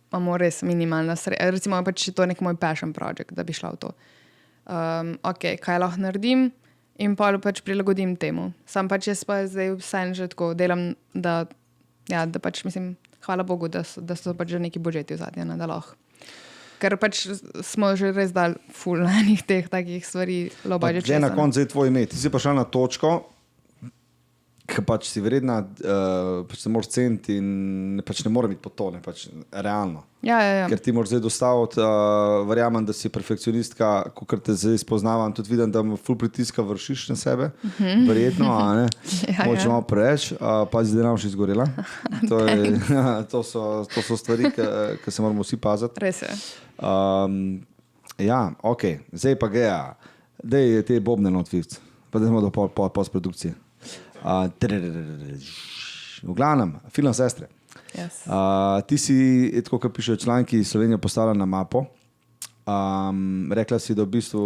imamo res minimalna sredstva. Recimo pač to je nek moj passion project, da bi šla v to. Kaj lahko naredim in pa pač prilagodim temu. Sam pač jaz pa zdaj vsaj že tako delam, da pač mislim, hvala Bogu, da so pač že neki budžeti v zadnje, da lahko. Ker pač smo že res dali ful enih teh takih stvari, low budget. Že na koncu je tvoj ime. Ti si pa šla na točko, ki pač si vredna, pač se moraš ceniti in pač ne more biti po to, ne, pač realno. Ja. Ker ti moraš zdaj dostaviti, verjamem, da si perfekcionistka, kakor te zdaj spoznavam, tudi vidim, da ful pritiska vršiš na sebe, verjetno, a ne? Moče malo preveč, pa zdaj nam še izgorela. To so stvari, ki se moramo vsi paziti. Res je. Ja, ok, zdaj pa geja, dej te bobne notvivce, pa da smo do postprodukcije. V glavnem, film Sestre. Yes. Ti si, tako kot pišejo članki, Slovenijo postavila na mapo. Rekla si, da v bistvu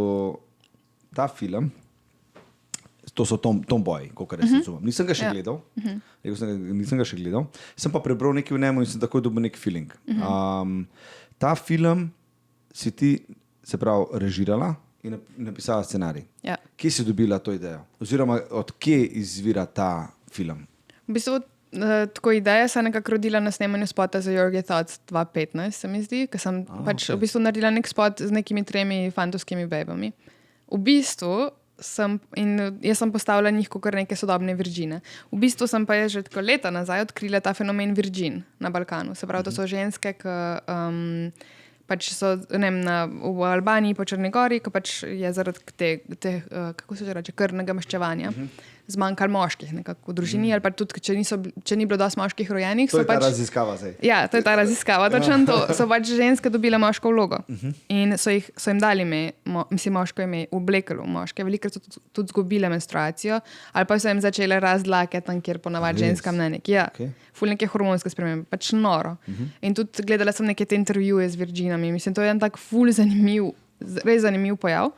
ta film, to so Tomboyi, kolikor jaz razumem. Nisem ga še gledal. Nisem ga še gledal. Sem pa prebral nekaj v njemu in sem takoj dobil nek feeling. Ta film si ti, se pravi, režirala in napisala scenarij. Ja. Kje si dobila to idejo? Oziroma, od kje izvira ta film? V bistvu, tako ideja se je nekako rodila na snemanju spota za Your Thoughts 2015, se mi zdi, ker sem v bistvu naredila nek spot z nekimi 3 fantovskimi bebami. V bistvu jaz sem postavila njih kot neke sodobne virgine. V bistvu sem pa že tako leta nazaj odkrila ta fenomen virgin na Balkanu. Se pravi, to so ženske, ki pač so, ne vem, v Albaniji, po Črni Gori, ki pač je zaradi kako se že reče, krvnega maščevanja. zmanjkalo moških nekako v družini, ali pa tudi, če ni bilo dosti moških rojenih. To je ta raziskava zdaj. Ja, to je ta raziskava, točno to. So pač ženske dobile moško vlogo in so jim dali ime, moško ime, oblekalo moške, veliko so tudi zgubile menstruacijo, ali pa so jim začele razdlake tam, kjer ponavadi ženskam ne neki. Ja, ful neke hormonske spremembe, pač noro. In tudi gledala sem neke te intervjuje z Virginami, mislim, to je en tak ful zanimiv, res zanimiv pojav.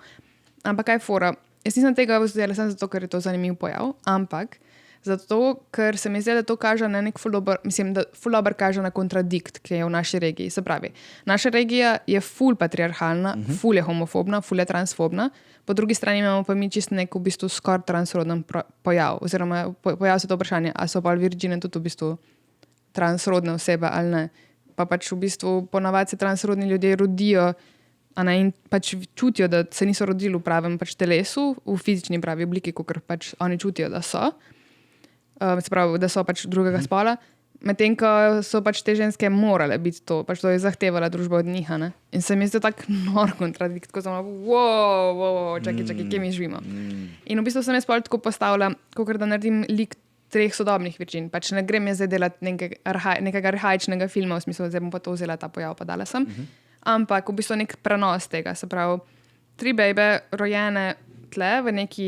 Ampak kaj fora? Jaz nisem tega vzela samo zato, ker je to zanimiv pojav, ampak zato, ker se mi zdi, da to kaže na nek ful dober kaže na kontradikt, ki je v naši regiji. Se pravi, naša regija je ful patriarhalna, ful je homofobna, ful je transfobna, po drugi strani imamo pa mi čist nek v bistvu skoraj transroden pojav, oziroma pojav se to vprašanje, a so pa virgine tudi v bistvu transrodne osebe ali ne. Pa pač v bistvu ponavadi se transrodni ljudje rodijo in pač čutijo, da se niso rodili v pravem pač telesu, v fizični pravi obliki, kot pač oni čutijo, da so. Se pravi, da so pač drugega spola. Medtem, ko so pač te ženske morale biti to, pač to je zahtevala družba od njih. Ne? In se mi zdi tak nor kontradikt, ko sem čakaj, kje mi živimo. In v bistvu sem jaz tako postavila, kot da naredim lik 3 sodobnih virgin. Pač ne grem jaz zdaj delati nekega arhaičnega filma, v smislu, zdaj bom pa to vzela ta pojav, pa dala sem. Ampak v bistvu nek prenos tega, se pravi 3 bejbe rojene tle v neki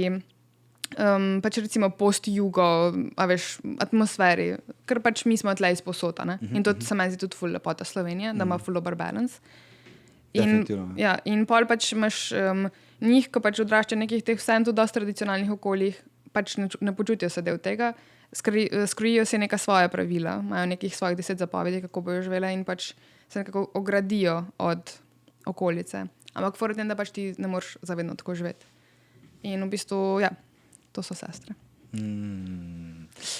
pač recimo post-jugo, a veš, atmosferi, ker pač mi smo tle izposota, ne? In to se meni zdi tudi ful lepota Slovenije, da ima ful dober balance. In pol pač imaš njih, ko pač odraščajo nekih teh vsem tudi dosti tradicionalnih okoljih, pač ne počutijo se del tega, skrojijo se neka svoja pravila, imajo nekih svojih 10 zapovedi, kako bojo živele in pač se nekako ogradijo od okolice. Ampak fora tem, da pač ti ne moreš zavedno tako živeti. In v bistvu, ja, to so sestre.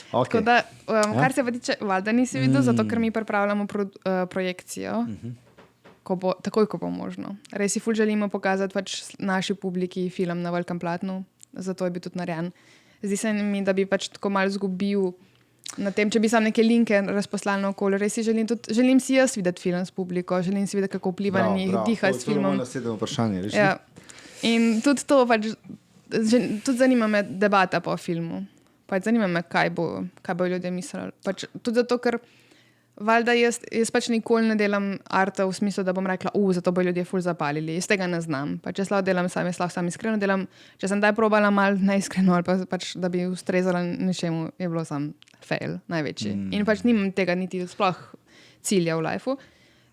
Tako da, kar se pa tiče, valjda nisi videl, zato ker mi pripravljamo projekcijo, takoj, ko bo možno. Res si ful želimo pokazati pač naši publiki film na velikem platnu, zato je bil tudi narejen. Zdi se mi, da bi pač tako malo zgubil na tem, če bi sam neke linke razposlali na okolje. Res si želim si jaz videti film s publiko, želim si videti, kako vpliva na njih, dihati s filmom. Ja. In tudi to pač, tudi zanima me debata po filmu. Pač zanima me, kaj bo ljudje mislili. Pač, tudi zato, ker valjda jaz pač nikoli ne delam arta v smislu, da bom rekla, zato bo ljudje ful zapalili. Jaz tega ne znam. Pač jaz lahko delam sam iskreno delam. Če sem daj probala malo neiskreno ali pa pač, da bi ustrezala nečemu, je bilo sam fail, največji. In pač nimam tega niti sploh cilja v lifeu.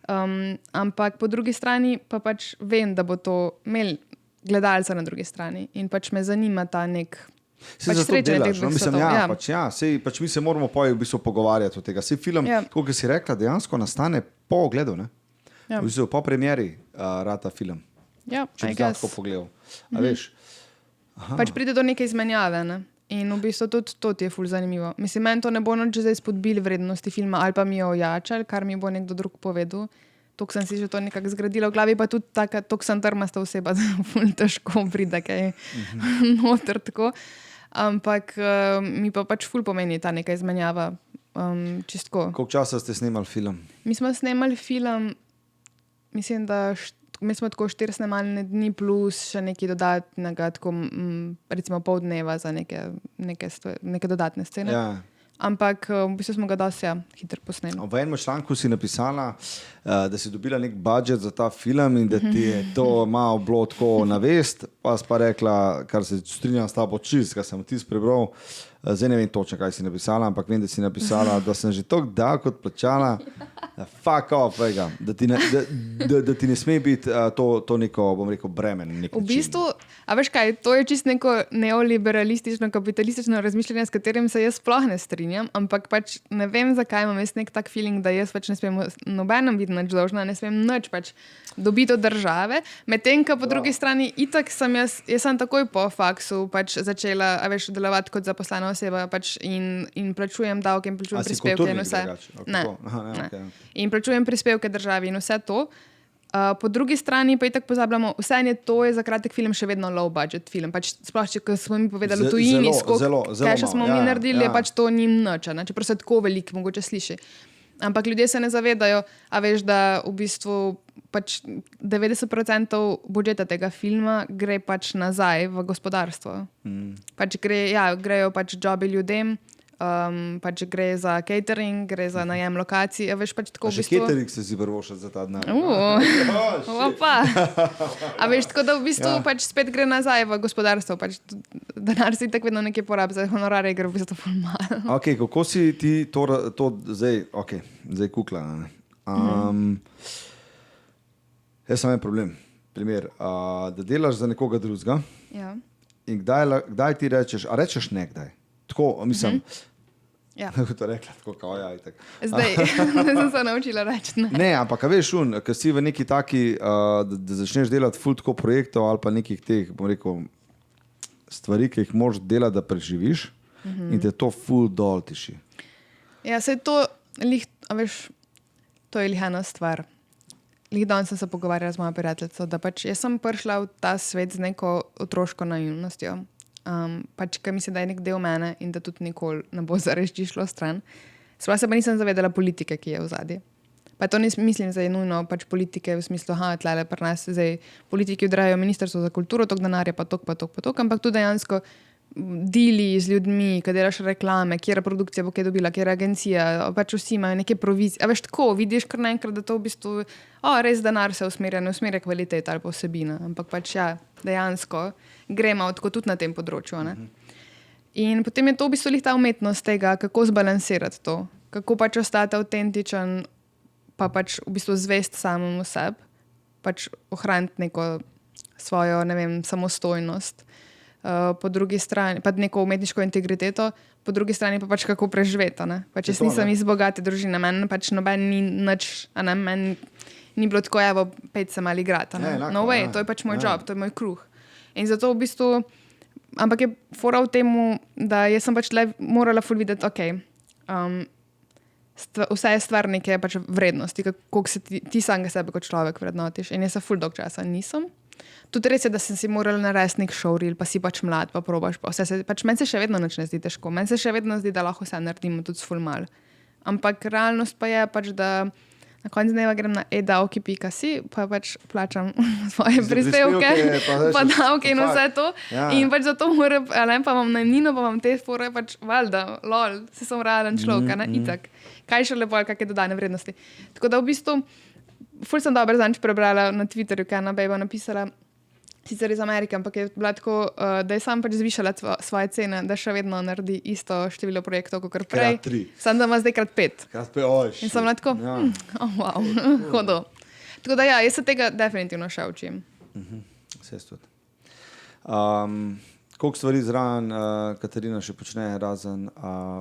Ampak po drugi strani pa pač vem, da bo to imel gledalca na drugi strani. In pač me zanima ta nek pač srečanje teh dveh svetov. Pač mi se moramo v bistvu pogovarjati od tega. Sej film, kot si rekla, dejansko nastane po ogledu, ne? V bistvu po premieri rata film. Ja, če bi tako pogledal. A veš? Pač pride do neke izmenjave, ne? In v bistvu tudi to ti je ful zanimivo. Mislim, meni to ne bo noč zdaj spodbili vrednosti filma ali pa mi jo ojačali, kar mi bo nekdo drug povedal. Tok sem si že to nekako zgradila v glavi, pa tudi tok sem trmasta oseba, da ful težko pride kaj noter tako. Ampak mi pa pač ful pomeni ta neka izmenjava. Čistko. Koliko časa ste snemali film? Mi smo snemali film, mislim, da mi smo tako 4 snemalne dni plus še nekaj dodatnega, tako recimo pol dneva za neke dodatne scene. Ja. Ampak v bistvu smo ga dosti hitro posneli. V enem članku si napisala, da si dobila nek budžet za ta film in da ti je to malo bilo tako na vest, pa si pa rekla, kar se strinjam s tabo čist, kar sem ti prebral. Zdaj ne vem točno, kaj si napisala, ampak vem, da si napisala, da sem že toliko davko odplačala, fuck off, da ti ne sme biti to neko, bom rekel, bremen. V bistvu, a veš kaj, to je čist neko neoliberalistično, kapitalistično razmišljanje, s katerim se jaz sploh ne strinjam, ampak pač ne vem, zakaj imam jaz nek tak feeling, da jaz pač ne smem nobenem biti nič dolžna, ne smem nič pač dobiti od države, medtem, ko po drugi strani itak sem jaz sem takoj po faksu pač začela, a veš, delovati kot zaposlena oseba pač in plačujem davke in plačujem prispevke in vse. Ne. In plačujem prispevke državi in vse to. Po drugi strani pa itak pozabljamo, vse to je za kratek film še vedno low budget film. Pač sploh, če smo mi povedali v tujini, kaj še smo mi naredili, je pač to njim nič, čeprav se tako veliko mogoče sliši. Ampak ljudje se ne zavedajo, a veš, da v bistvu pač 90% budžeta tega filma gre pač nazaj v gospodarstvo. Pač grejo pač jobi ljudem, pač gre za catering, gre za najem lokacij. A veš, pač tako v bistvu... catering se si prvoša za ta denar. Opa! A veš, tako da v bistvu pač spet gre nazaj v gospodarstvo. Pač denar si tako vedno nekaj porab, za honorarje gre v bistvu malo. Ok, kako si ti to zdaj kukla, ne? Jaz sem en primer, da delaš za nekoga drugega in kdaj ti rečeš, a rečeš nekdaj? Tako, mislim, kako to rekla, tako kao itak. Zdaj sem se naučila reči ne. Ne, ampak veš, ker si v neki taki, da začneš delati ful tako projektov ali pa nekih teh, bom rekel, stvari, ki jih moraš delati, da preživiš in te to ful dol tiši. Ja, sej to to je ena stvar. Danes sem se pogovarjala z mojo prijateljico, da pač jaz sem prišla v ta svet z neko otroško naivnostjo. Pač, ker mislim, da je nek del mene in da tudi nikoli ne bo zares šlo stran. Sploh se pa nisem zavedala politike, ki je v zadnji. Pa to mislim, da je nujno pač politike v smislu, tlele pri nas zdaj politiki odrajajo ministrstvo za kulturo, tok denarja, pa tok, ampak tudi dejansko dili z ljudmi, kad delaš reklame, kjera produkcija bo kaj dobila, kjera agencija, pač vsi imajo neke provizije. A veš tako, vidiš kar naenkrat, da to v bistvu, res denar se usmerja, ne usmerja kvalitet ali pa vsebina, ampak pač dejansko gremo tako tudi na tem področju. Ne? In potem je to v bistvu ta umetnost tega, kako zbalansirati to, kako pač ostati avtentičen, pa pač v bistvu zvest samemu sebi, pač ohraniti neko svojo, ne vem, samostojnost. Po drugi strani, pa neko umetniško integriteto, po drugi strani pa pač kako preživeti. Pač jaz nisem iz bogate družine, meni pač noben ni nič, meni ni bilo tako, evo, pet se mal igrati. No way, to je pač moj job, to je moj kruh. In zato v bistvu, ampak je fora v temu, da jaz sem pač morala ful videti, vse je stvar neke pač vrednosti, kako se ti samega sebe kot človek vrednotiš. In jaz se ful dolg časa nisem. Tudi res je, da sem si morala narediti nek showreel, pa si pač mlad, pa probaš. Pač meni se še vedno nič ne zdi težko. Meni se še vedno zdi, da lahko vse naredimo tudi s ful mal. Ampak realnost pa je pač, da na koncu dneva grem na edavki.si, pa pač plačam svoje prispevke, pa davke in vse to. In pač zato moram, pa imam najemnino, pa imam te fore, pač valjda, lol, se sem realen človek, itak. Kaj še lepo, kakšne dodane vrednosti. Tako da v bistvu, ful sem dobro zanč prebrala na Twitterju, kaj ena bejba napisala, sicer iz Amerike, ampak je bila tako, da je sam pač zvišala svoje cene, da še vedno naredi isto število projektov, kot prej. Sam da ima zdaj krat 5. In sem bila tako, wow, hodo. Tako da jaz se tega definitivno še učim. Vse tudi. Koliko stvari zraven Katarina še počne, razen,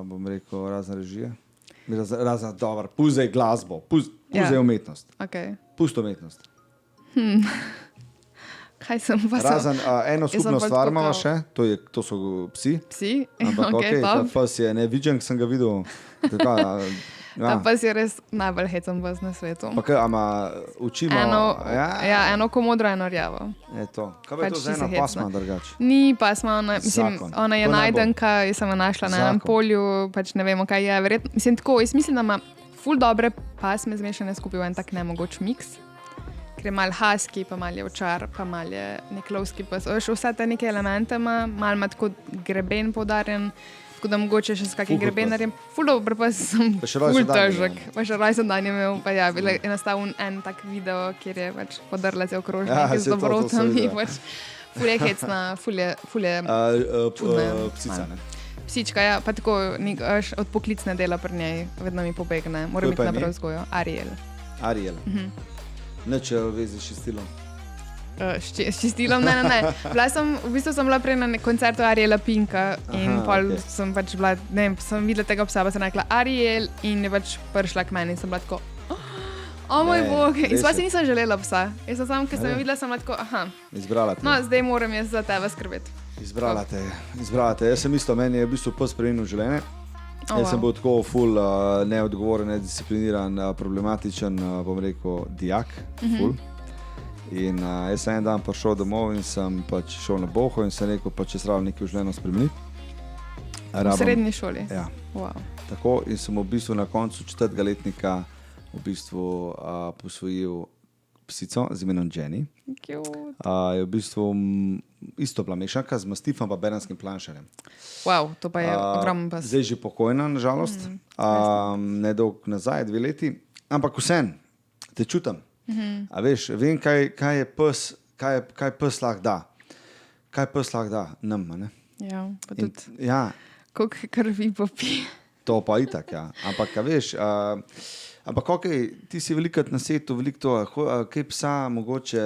bom rekel, razen režije? Razen, dobro, puzej glasbo, puzej umetnost. Pust umetnost. Kaj sem pa razen eno skupno stvar imamo še, to so psi. Psi? Ampak ta pes je neviđen, sem ga videl. Ta pes je res najbolj hecen pes na svetu. Pa kaj, ama učimo... Eno komodro, eno rjavo. Je to. Kaj je to za ena pasma drugače? Ni pasma, ona je najdenka, jaz sem jo našla na enem polju, pač ne vemo, kaj je. Mislim, da ima ful dobre pasme zmešane skupaj v en tak nemogoč miks. Ker je mal husky, pa mal je ovčar, pa mal je nek lovski pes. Vse te neke elemente ima, mal ima tako greben poudarjen, tako da mogoče še s kakim grebenarjem. Ful dober pes, sem ful težek. Pa še rajsen dan je imel, pa je nastal en tak video, kjer je pač podrla se okrožnik z dobrotami. Ful je hecna, ful je čudna. Psica, ne? Psička, ja, pa tako od poklicne dela pri njej vedno mi pobegne. Moram iti naprej vzgojo. Ariel. Neče vezi s čistilom. S čistilom? Ne. V bistvu sem bila prej na koncertu Ariela Pinka in pol sem pač bila, ne vem, sem videla tega psa, pa sem rekla Ariel in je pač prišla k meni in sem bila tako, moj bog. In sva si nisem želela psa. Jaz sem samo, ker sem jo videla, sem bila tako, Izbrala te. No, zdaj moram jaz za tebe skrbeti. Izbrala te. Jaz sem isto, meni je v bistvu pes spremenil življenje. Jaz sem bil tako ful neodgovoren, nediscipliniran, problematičen, bom rekel, dijak, ful. In jaz sem en dan prišel domov in sem pač šel na boho in sem rekel, pa če sralo nekaj v življenju spremeniti. V srednji šoli? Ja. Wow. Tako in sem v bistvu na koncu 4. letnika v bistvu posvojil psico z imenom Jenny. Je v bistvu isto bila mešanka z mastifom pa beranskim planšarjem. Wow, to pa je ogromen pes. Zdaj že pokojna, nažalost. Nedolg nazaj, 2 leti. Ampak vsem, te čutim. A veš, vem, kaj je pes, kaj pes lahko da. Kaj pes lahko da nam, ne? Ja, pa tudi, koliko krvi popije. To pa itak, ja. Ampak, a veš, ampak ti si velikrat na svetu, veliko to, kaj psa mogoče,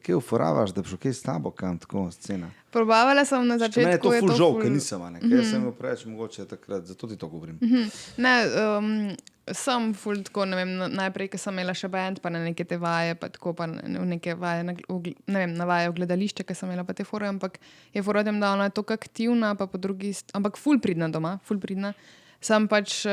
kaj uporavaš, da bi šel kaj s tabo, kam tako scena? Probavala sem na začetku. Mene je to ful žal, ker nisem, ne? Ker sem imel preveč mogoče takrat, zato ti to govorim. Ne, sem ful tako, ne vem, najprej, ker sem imela še band, pa na neke te vaje, pa tako, pa v neke vaje, ne vem, na vaje v gledališče, ker sem imela pa te fore, ampak je fora tem, da ona je toliko aktivna, pa po drugi, ampak ful pridna doma, ful pridna. Sam pač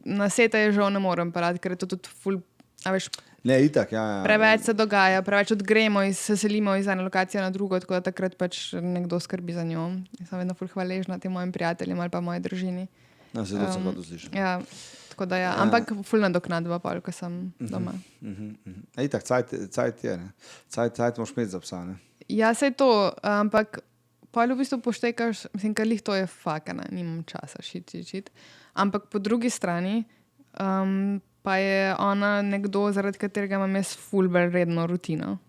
na seta je žal ne morem parati, ker je to tudi ful, a veš, ne, itak, ja. Preveč se dogaja, preveč odgremo in se selimo iz ene lokacije na drugo, tako da takrat pač nekdo skrbi za njo. Sem vedno ful hvaležna tem mojim prijateljem ali pa moji družini. No, se tudi tako slišim. Ja, tako da ja. Ampak ful nadoknadva pol, ko sem doma. Itak, cajt je, ne. Cajt moraš imeti za psa, ne. Ja, sej to, ampak pol v bistvu poštekaš, mislim, ker lih to je fakana, nimam časa, šit. Ampak po drugi strani, pa je ona nekdo, zaradi katerega imam jaz ful bolj redno rutino,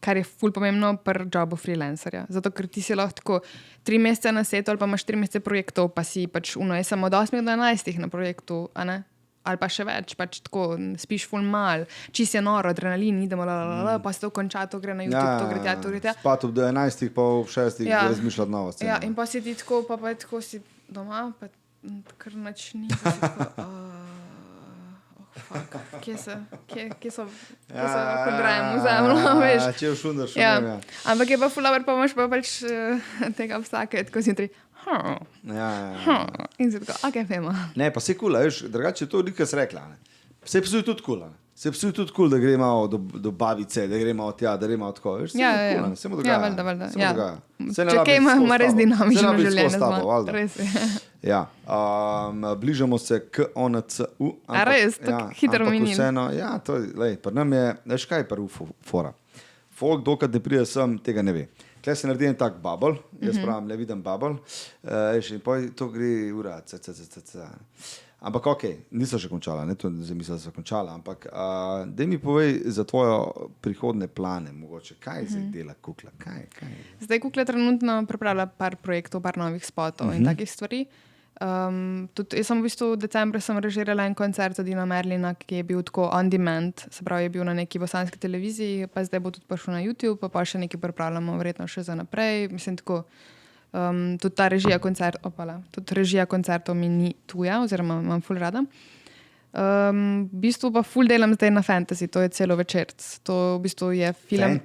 kar je ful pomembno pri jobu freelancerja. Zato, ker ti si lahko tako 3 mesece na setu ali pa imaš 3 mesece projektov, pa si pač jaz sem od 8 do 11 na projektu, ali pa še več, pač tako spiš ful mal, čist je noro, adrenalin, idemo, pa se to konča, to gre na YouTube, to gre tja. Spat ob do 11, pa ob 6 razmišljati novo sceno. Ja, in pa si ti tako, pa tako si doma, pa kar nič ni, pa si tako, kje so podrajem vzemno, veš. Če je šundar, ja. Ampak je pa fulaver, pa imaš pa pač tega vsake, tako si tri, in si tako, ok, fema. Ne, pa se kula, veš, drugače je to nekaj se rekla, ne. Se psuje tudi kula, Se psuje tudi kul, da gre malo do babice, da gre malo tja, da gre malo tako. Veš, se mu dogaja. Ja, valjda. Se če kaj ima res dinamično življenje. Res je. Ja, bližamo se k ONCU. A res, tako hitro minil. Vseeno, ja, to je, pri nam je, veš kaj je pri fora. Folk, dokaj ne pride sem, tega ne ve. Tukaj se naredi en tak bubble, jaz pravim, ne vidim bubble, in potem to gre ura, Ampak nisem še končala, ne to zdaj mislim, da sem končala, ampak daj mi povej za tvoje prihodne plane, mogoče, kaj zdaj dela Kukla, kaj? Zdaj Kukla trenutno pripravlja par projektov, par novih spotov in takih stvari. Tudi, jaz sem v bistvu v decembru režirala en koncert od Dina Merlina, ki je bil tako on demand, se pravi je bil na neki bosanski televiziji, pa zdaj bo tudi prišel na YouTube, pa še nekaj pripravljamo verjetno še za naprej, mislim tako. Tudi ta režija koncertov mi ni tuja, oziroma imam ful rada. V bistvu pa ful delam zdaj na fantasy, to je celo večerc. To v bistvu je film.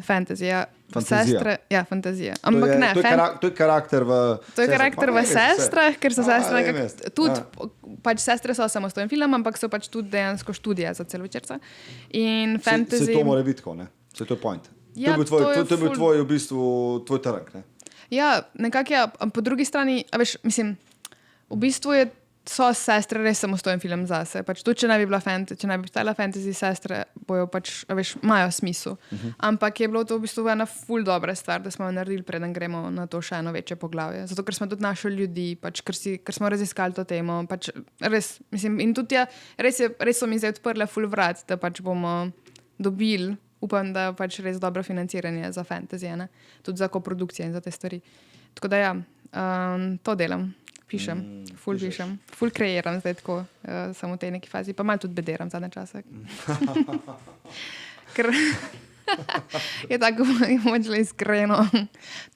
Fantasy, ja. Sestre, ja, fantazija. Ampak ne, to je karakter v... To je karakter v sestrah, ker so sestre nekako... Tudi, pač sestre so samostojen film, ampak so pač tudi dejansko študije za celo večerca. In fantasy... Se to mora biti tako, ne? Se to je point. Ja, to je bil tvoj, v bistvu, tvoj trg, ne? Ja, nekako ja, po drugi strani, a veš, mislim, v bistvu so sestre res samostojen film zase. Pač tudi, če ne bi bila fantasy, sestre bojo pač, a veš, imajo smisel. Ampak je bilo to v bistvu ena ful dobra stvar, da smo jo naredili, preden gremo na to še eno večje poglavje. Zato, ker smo tudi našli ljudi, pač, ker smo raziskali to temo. Pač, res, mislim, in tudi res so mi zdaj odprle ful vrat, da pač bomo dobili, upam, da pač res dobro financiranje za fantasy, ne? Tudi za koprodukcije in za te stvari. Tako da ja, to delam, pišem, pišem, ful kreiram zdaj tako, samo v tej neki fazi, pa malo tudi bederam zadnje čase. Ker je tako močle iskreno.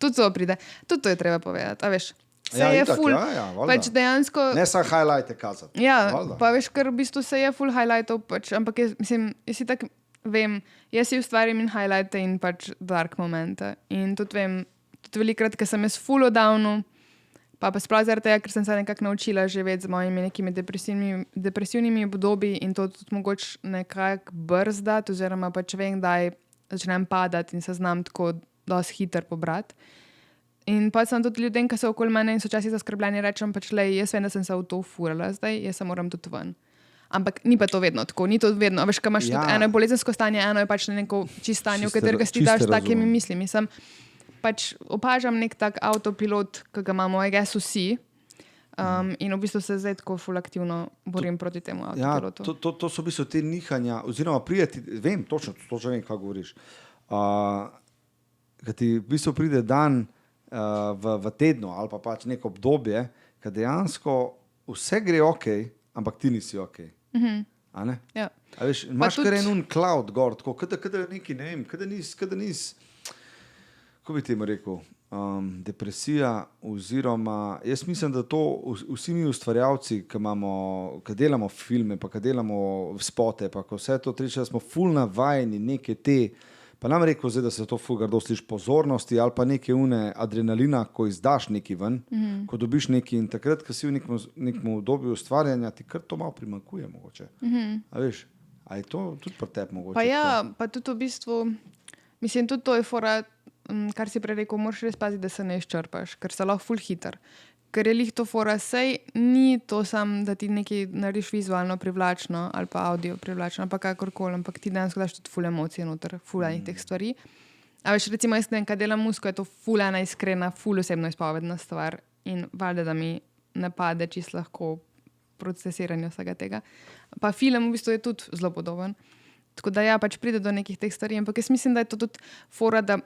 Tudi to pride, tudi to je treba povedati, a veš. Se je itak, ful, pač dejansko... Ne samo highlighte kazati. Ja, pa veš, ker v bistvu se je ful highlightov, pač, ampak mislim, jaz si tak vem, jaz si ustvarim in highlighte in pač dark momente. In tudi vem, tudi velikrat, ker sem jaz ful odavno, pa sprav zaradi tega, ker sem se nekako naučila živeti z mojimi nekimi depresivnimi obdobji in to tudi mogoče nekako brzdati, oziroma pač vem, kdaj začnem padati in se znam tako dosti hitro pobrati. In pa sem tudi ljudem, ki so okoli mene in so včasih zaskrbljeni, rečem pač, jaz vem, da sem se v to furala zdaj, jaz se moram tudi ven. Ampak ni pa to vedno tako, ni to vedno. Veš, kaj imaš tudi eno bolezensko stanje, eno je pač neko stanje, v katerega si daš s takimi mislimi. Sem pač opažam nek tak avtopilot, ki ga imamo, vsi. In v bistvu se zdaj tako ful aktivno borim proti temu avtopilotu. To so v bistvu te nihanja, oziroma prijeti, vem, točno vem, kaj govoriš. Kad ti v bistvu pride dan v tednu ali pa pač neko obdobje, kad dejansko vse gre ok, ampak ti nisi ok. A ne? Ja. A veš, imaš kar en cloud gor, tako, kada neki, ne vem, kada nis, kako bi temu rekel, depresija oziroma, jaz mislim, da to vsi mi ustvarjalci, ki delamo filme, pa ki delamo spote, pa ko vse to triče, da smo ful navajeni neke te, pa nam rekel zdaj, da se to ful grdo sliši pozornosti ali pa neke adrenalina, ko izdaš neki ven, ko dobiš neki in takrat, ko si v nekem obdobju ustvarjanja, ti kar to malo primanjkuje mogoče. A veš, a je to tudi pri tebi mogoče? Pa ja, pa tudi v bistvu, mislim, tudi to je fora, kar si prej rekel, moraš res paziti, da se ne izčrpaš, ker se lahko ful hiter. Ker je lih to fora, sej ni to sam, da ti nekaj narediš vizualno privlačno ali pa audio privlačno, ali pa kakorkoli, ampak ti dejansko daš tudi ful emocije noter, ful enih teh stvari. A veš, recimo jaz nekaj delam muziko, je to ful ena iskrena, ful osebno izpovedna stvar in valjda, da mi ne pade čisto lahko procesiranje vsega tega. Pa film v bistvu je tudi zelo podoben. Tako da ja, pač pride do nekih teh stvari, ampak jaz mislim, da je to tudi fora, da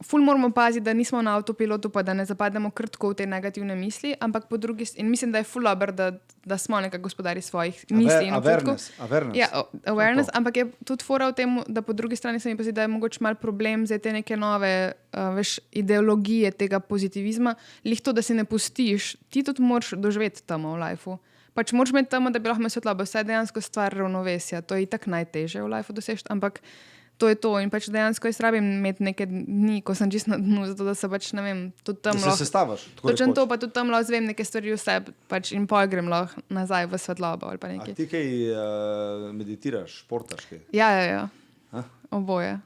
ful moramo paziti, da nismo na avtopilotu, pa da ne zapademo krtko v te negativne misli, ampak po drugi in mislim, da je ful dober, da smo nekako gospodari svojih misli. Awareness. Ja, awareness, ampak je tudi fora v tem, da po drugi strani se mi pa zdi, da je mogoče mal problem za te neke nove ideologije tega pozitivizma, lih to, da si ne pustiš, ti tudi moraš doživeti tamo v lifeu. Pač moraš imeti tamo, da bi lahko imel svetlobo, vse dejansko stvar ravnovesja, to je itak najtežje v lifeu dosežiti, ampak to je to in pač dejansko jaz rabim imeti neke dni, ko sem čisto na dnu, zato da se pač, ne vem, tudi tam lahko... Da se sestavaš. Točno to, pa tudi tam lahko zvem neke stvari v sebi, pač in pol grem lahko nazaj v svetlobo ali pa nekaj. A ti kaj meditiraš, športaš kaj? Ja. Oboje.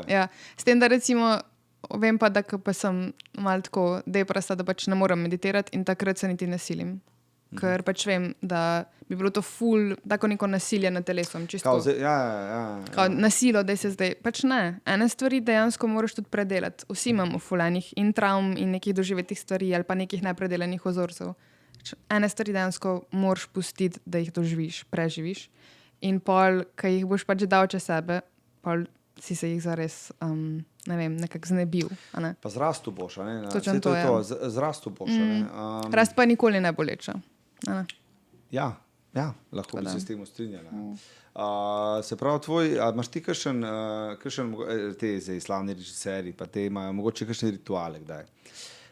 Ja. S tem, da recimo, vem pa, da pa sem malo tako deprasa, da pač ne moram meditirati in takrat se niti ne silim. Ker pač vem, da bi bilo to ful, tako neko nasilje na telesom. Ja. Nasilo, da se zdaj. Pač ne. Ene stvari dejansko moraš tudi predelati. Vsi imamo fulanih in travm in nekih doživetih stvari ali pa nekih nepredelanih ozorcev. Ene stvari dejansko moraš pustiti, da jih doživiš, preživiš. In pol, ki jih boš pač dal čez sebe, pol si se jih zares, ne vem, nekako znebil. Ne? Pa zrastu boš, ne? Točno to je. Zrastu boš, ne? Rast pa nikoli ne boleča. Ja, lahko bi se s tem strinjala. Se pravi, imaš ti kakšen te slavni režiserji, pa te imajo mogoče kakšne rituale kdaj?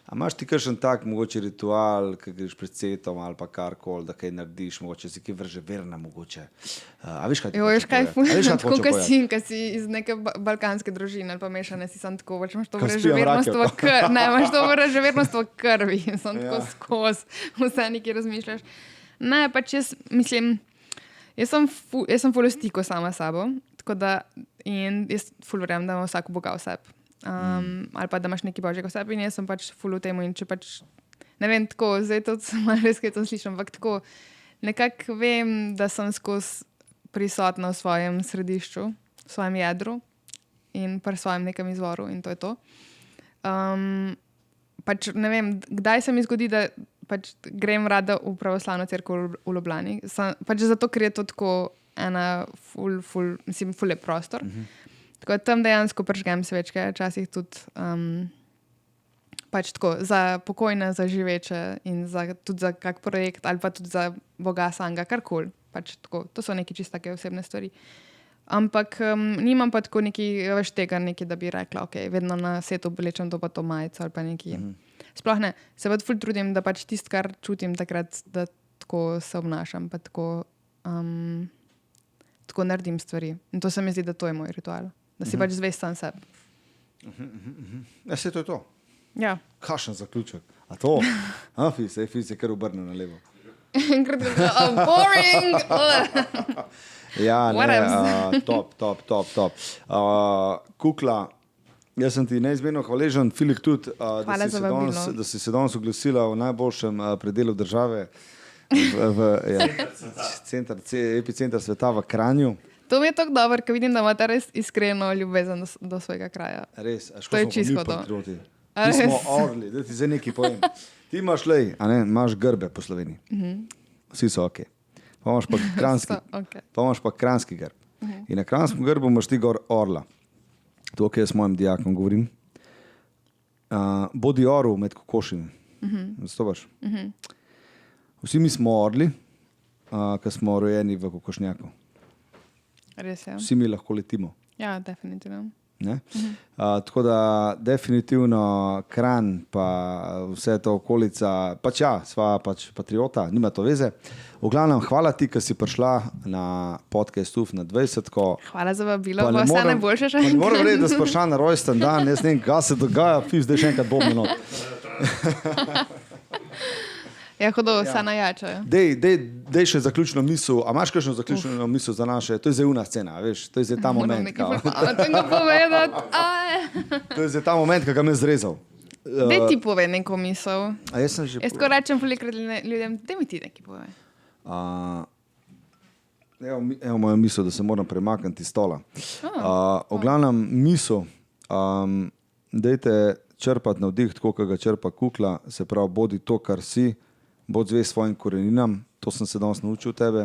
A imaš ti kakšen tak mogoče ritual, ki greš pred setom ali pa karkoli, da kaj narediš, mogoče si kaj vrže verna mogoče? A veš, kaj ti hoče povedati? Tako, ko si iz neke balkanske družine ali pa mešane, si sam tako, pač imaš to vraževernost v krvi. Ne, imaš to vraževernost v krvi. Sam tako skozi vse nekaj razmišljaš. Ne, pač jaz mislim, jaz sem ful v stiku sama s sabo, tako da in jaz ful verjamem, da ima vsak Boga v sebi. Ali pa da imaš neki božjega v sebi in jaz sem pač ful v temu in če pač, ne vem, tako, zdaj to malo res, kaj to slišam, ampak tako, nekako vem, da sem skozi prisotna v svojem središču, v svojem jedru in pri svojem nekem izvoru in to je to. Pač ne vem, kdaj se mi zgodi, da pač grem rada v pravoslavno cerkev v Ljubljani, pač zato, ker je to tako ena ful lep prostor. Tako tam dejansko prižgem svečke, včasih tudi pač tako za pokojne, za živeče in tudi za kak projekt ali pa tudi za Boga samega, karkoli. Pač tako, to so neke čisto take osebne stvari. Ampak nimam pa tako več tega nekaj, da bi rekla, ok, vedno na setu oblečem to pa to majico ali pa nekaj. Sploh ne, se pa ful trudim, da pač tisto, kar čutim takrat, da tako se obnašam, pa tako naredim stvari. In to se mi zdi, da to je moj ritual. Da si pač zvest sam sebi. Ja, se to je to. Ja. Kakšen zaključek. A to? Fis je kar obrne na levo. Boring! Ja, ne, top. Kukla, jaz sem ti neizmerno hvaležen, Filip tudi, da si se danes oglasila v najboljšem predelu države. epicenter sveta v Kranju. To mi je tako dobro, ker vidim, da imate res iskreno ljubezen do svojega kraja. Res, to je čisto to. Mi smo orli, da ti zdaj nekaj povem. Ti imaš imaš grbe po Sloveniji. Vsi so ok. Pa imaš pa kranski, pa imaš pa kranski grb. In na kranskem grbu imaš ti gor orla. To, kjer s mojim dijakom govorim. Bodi orel med kokošimi. Zastopaš? Vsi mi smo orli, ki smo rojeni v kokošnjaku. Res je. Vsi mi lahko letimo. Ja, definitivno. Tako da definitivno Kranj pa vse to okolica, pač ja, sva pač patriota, nima to veze. V glavnem, hvala ti, ki si prišla na podcast UF na 20-ko. Hvala za vabilo, bo vse najboljše še. Ne moram reči, da si prišla na rojsten dan, jaz ne vem, kaj se dogaja, zdaj še enkrat bom minut. Ja, hodo, vse najjačajo. Dej še zaključno misel, a imaš kakšno zaključno misel za naše, to je zdaj una scena, veš, to je zdaj ta moment. To je zdaj ta moment, ki ga me zrezal. Dej ti pove neko misel. Jaz tako rečem velikrat ljudem, dej mi ti neki pove. Evo moja misel, da se moram premakniti iz stola. V glavnem misel, dejte črpati navdih, tako kot ga črpa kukla, se pravi, bodi to, kar si, bodi zvest svojim koreninam, to sem se danes naučil tebe,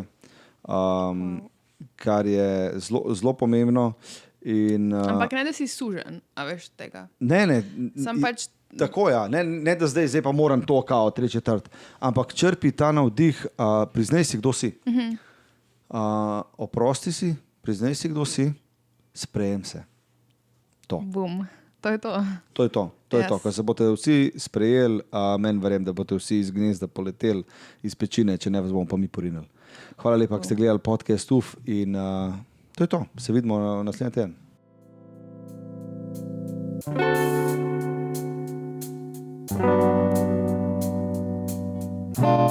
kar je zelo pomembno. Ampak ne, da si sužen, a veš tega. Ne. Sem pač... Tako ja, ne da zdaj pa moram to kao 3/4, ampak črpi ta navdih, priznaj si, kdo si. Oprosti si, priznaj si, kdo si, sprejem se. To. Bum. To je to. To je to. Ko se boste vsi sprejeli, meni verjam, da boste vsi iz gnezda poleteli iz pečine, če ne vas bomo pa mi porinili. Hvala lepa, ko ste gledali podcast UF in to je to. Se vidimo naslednji teden. Thank you.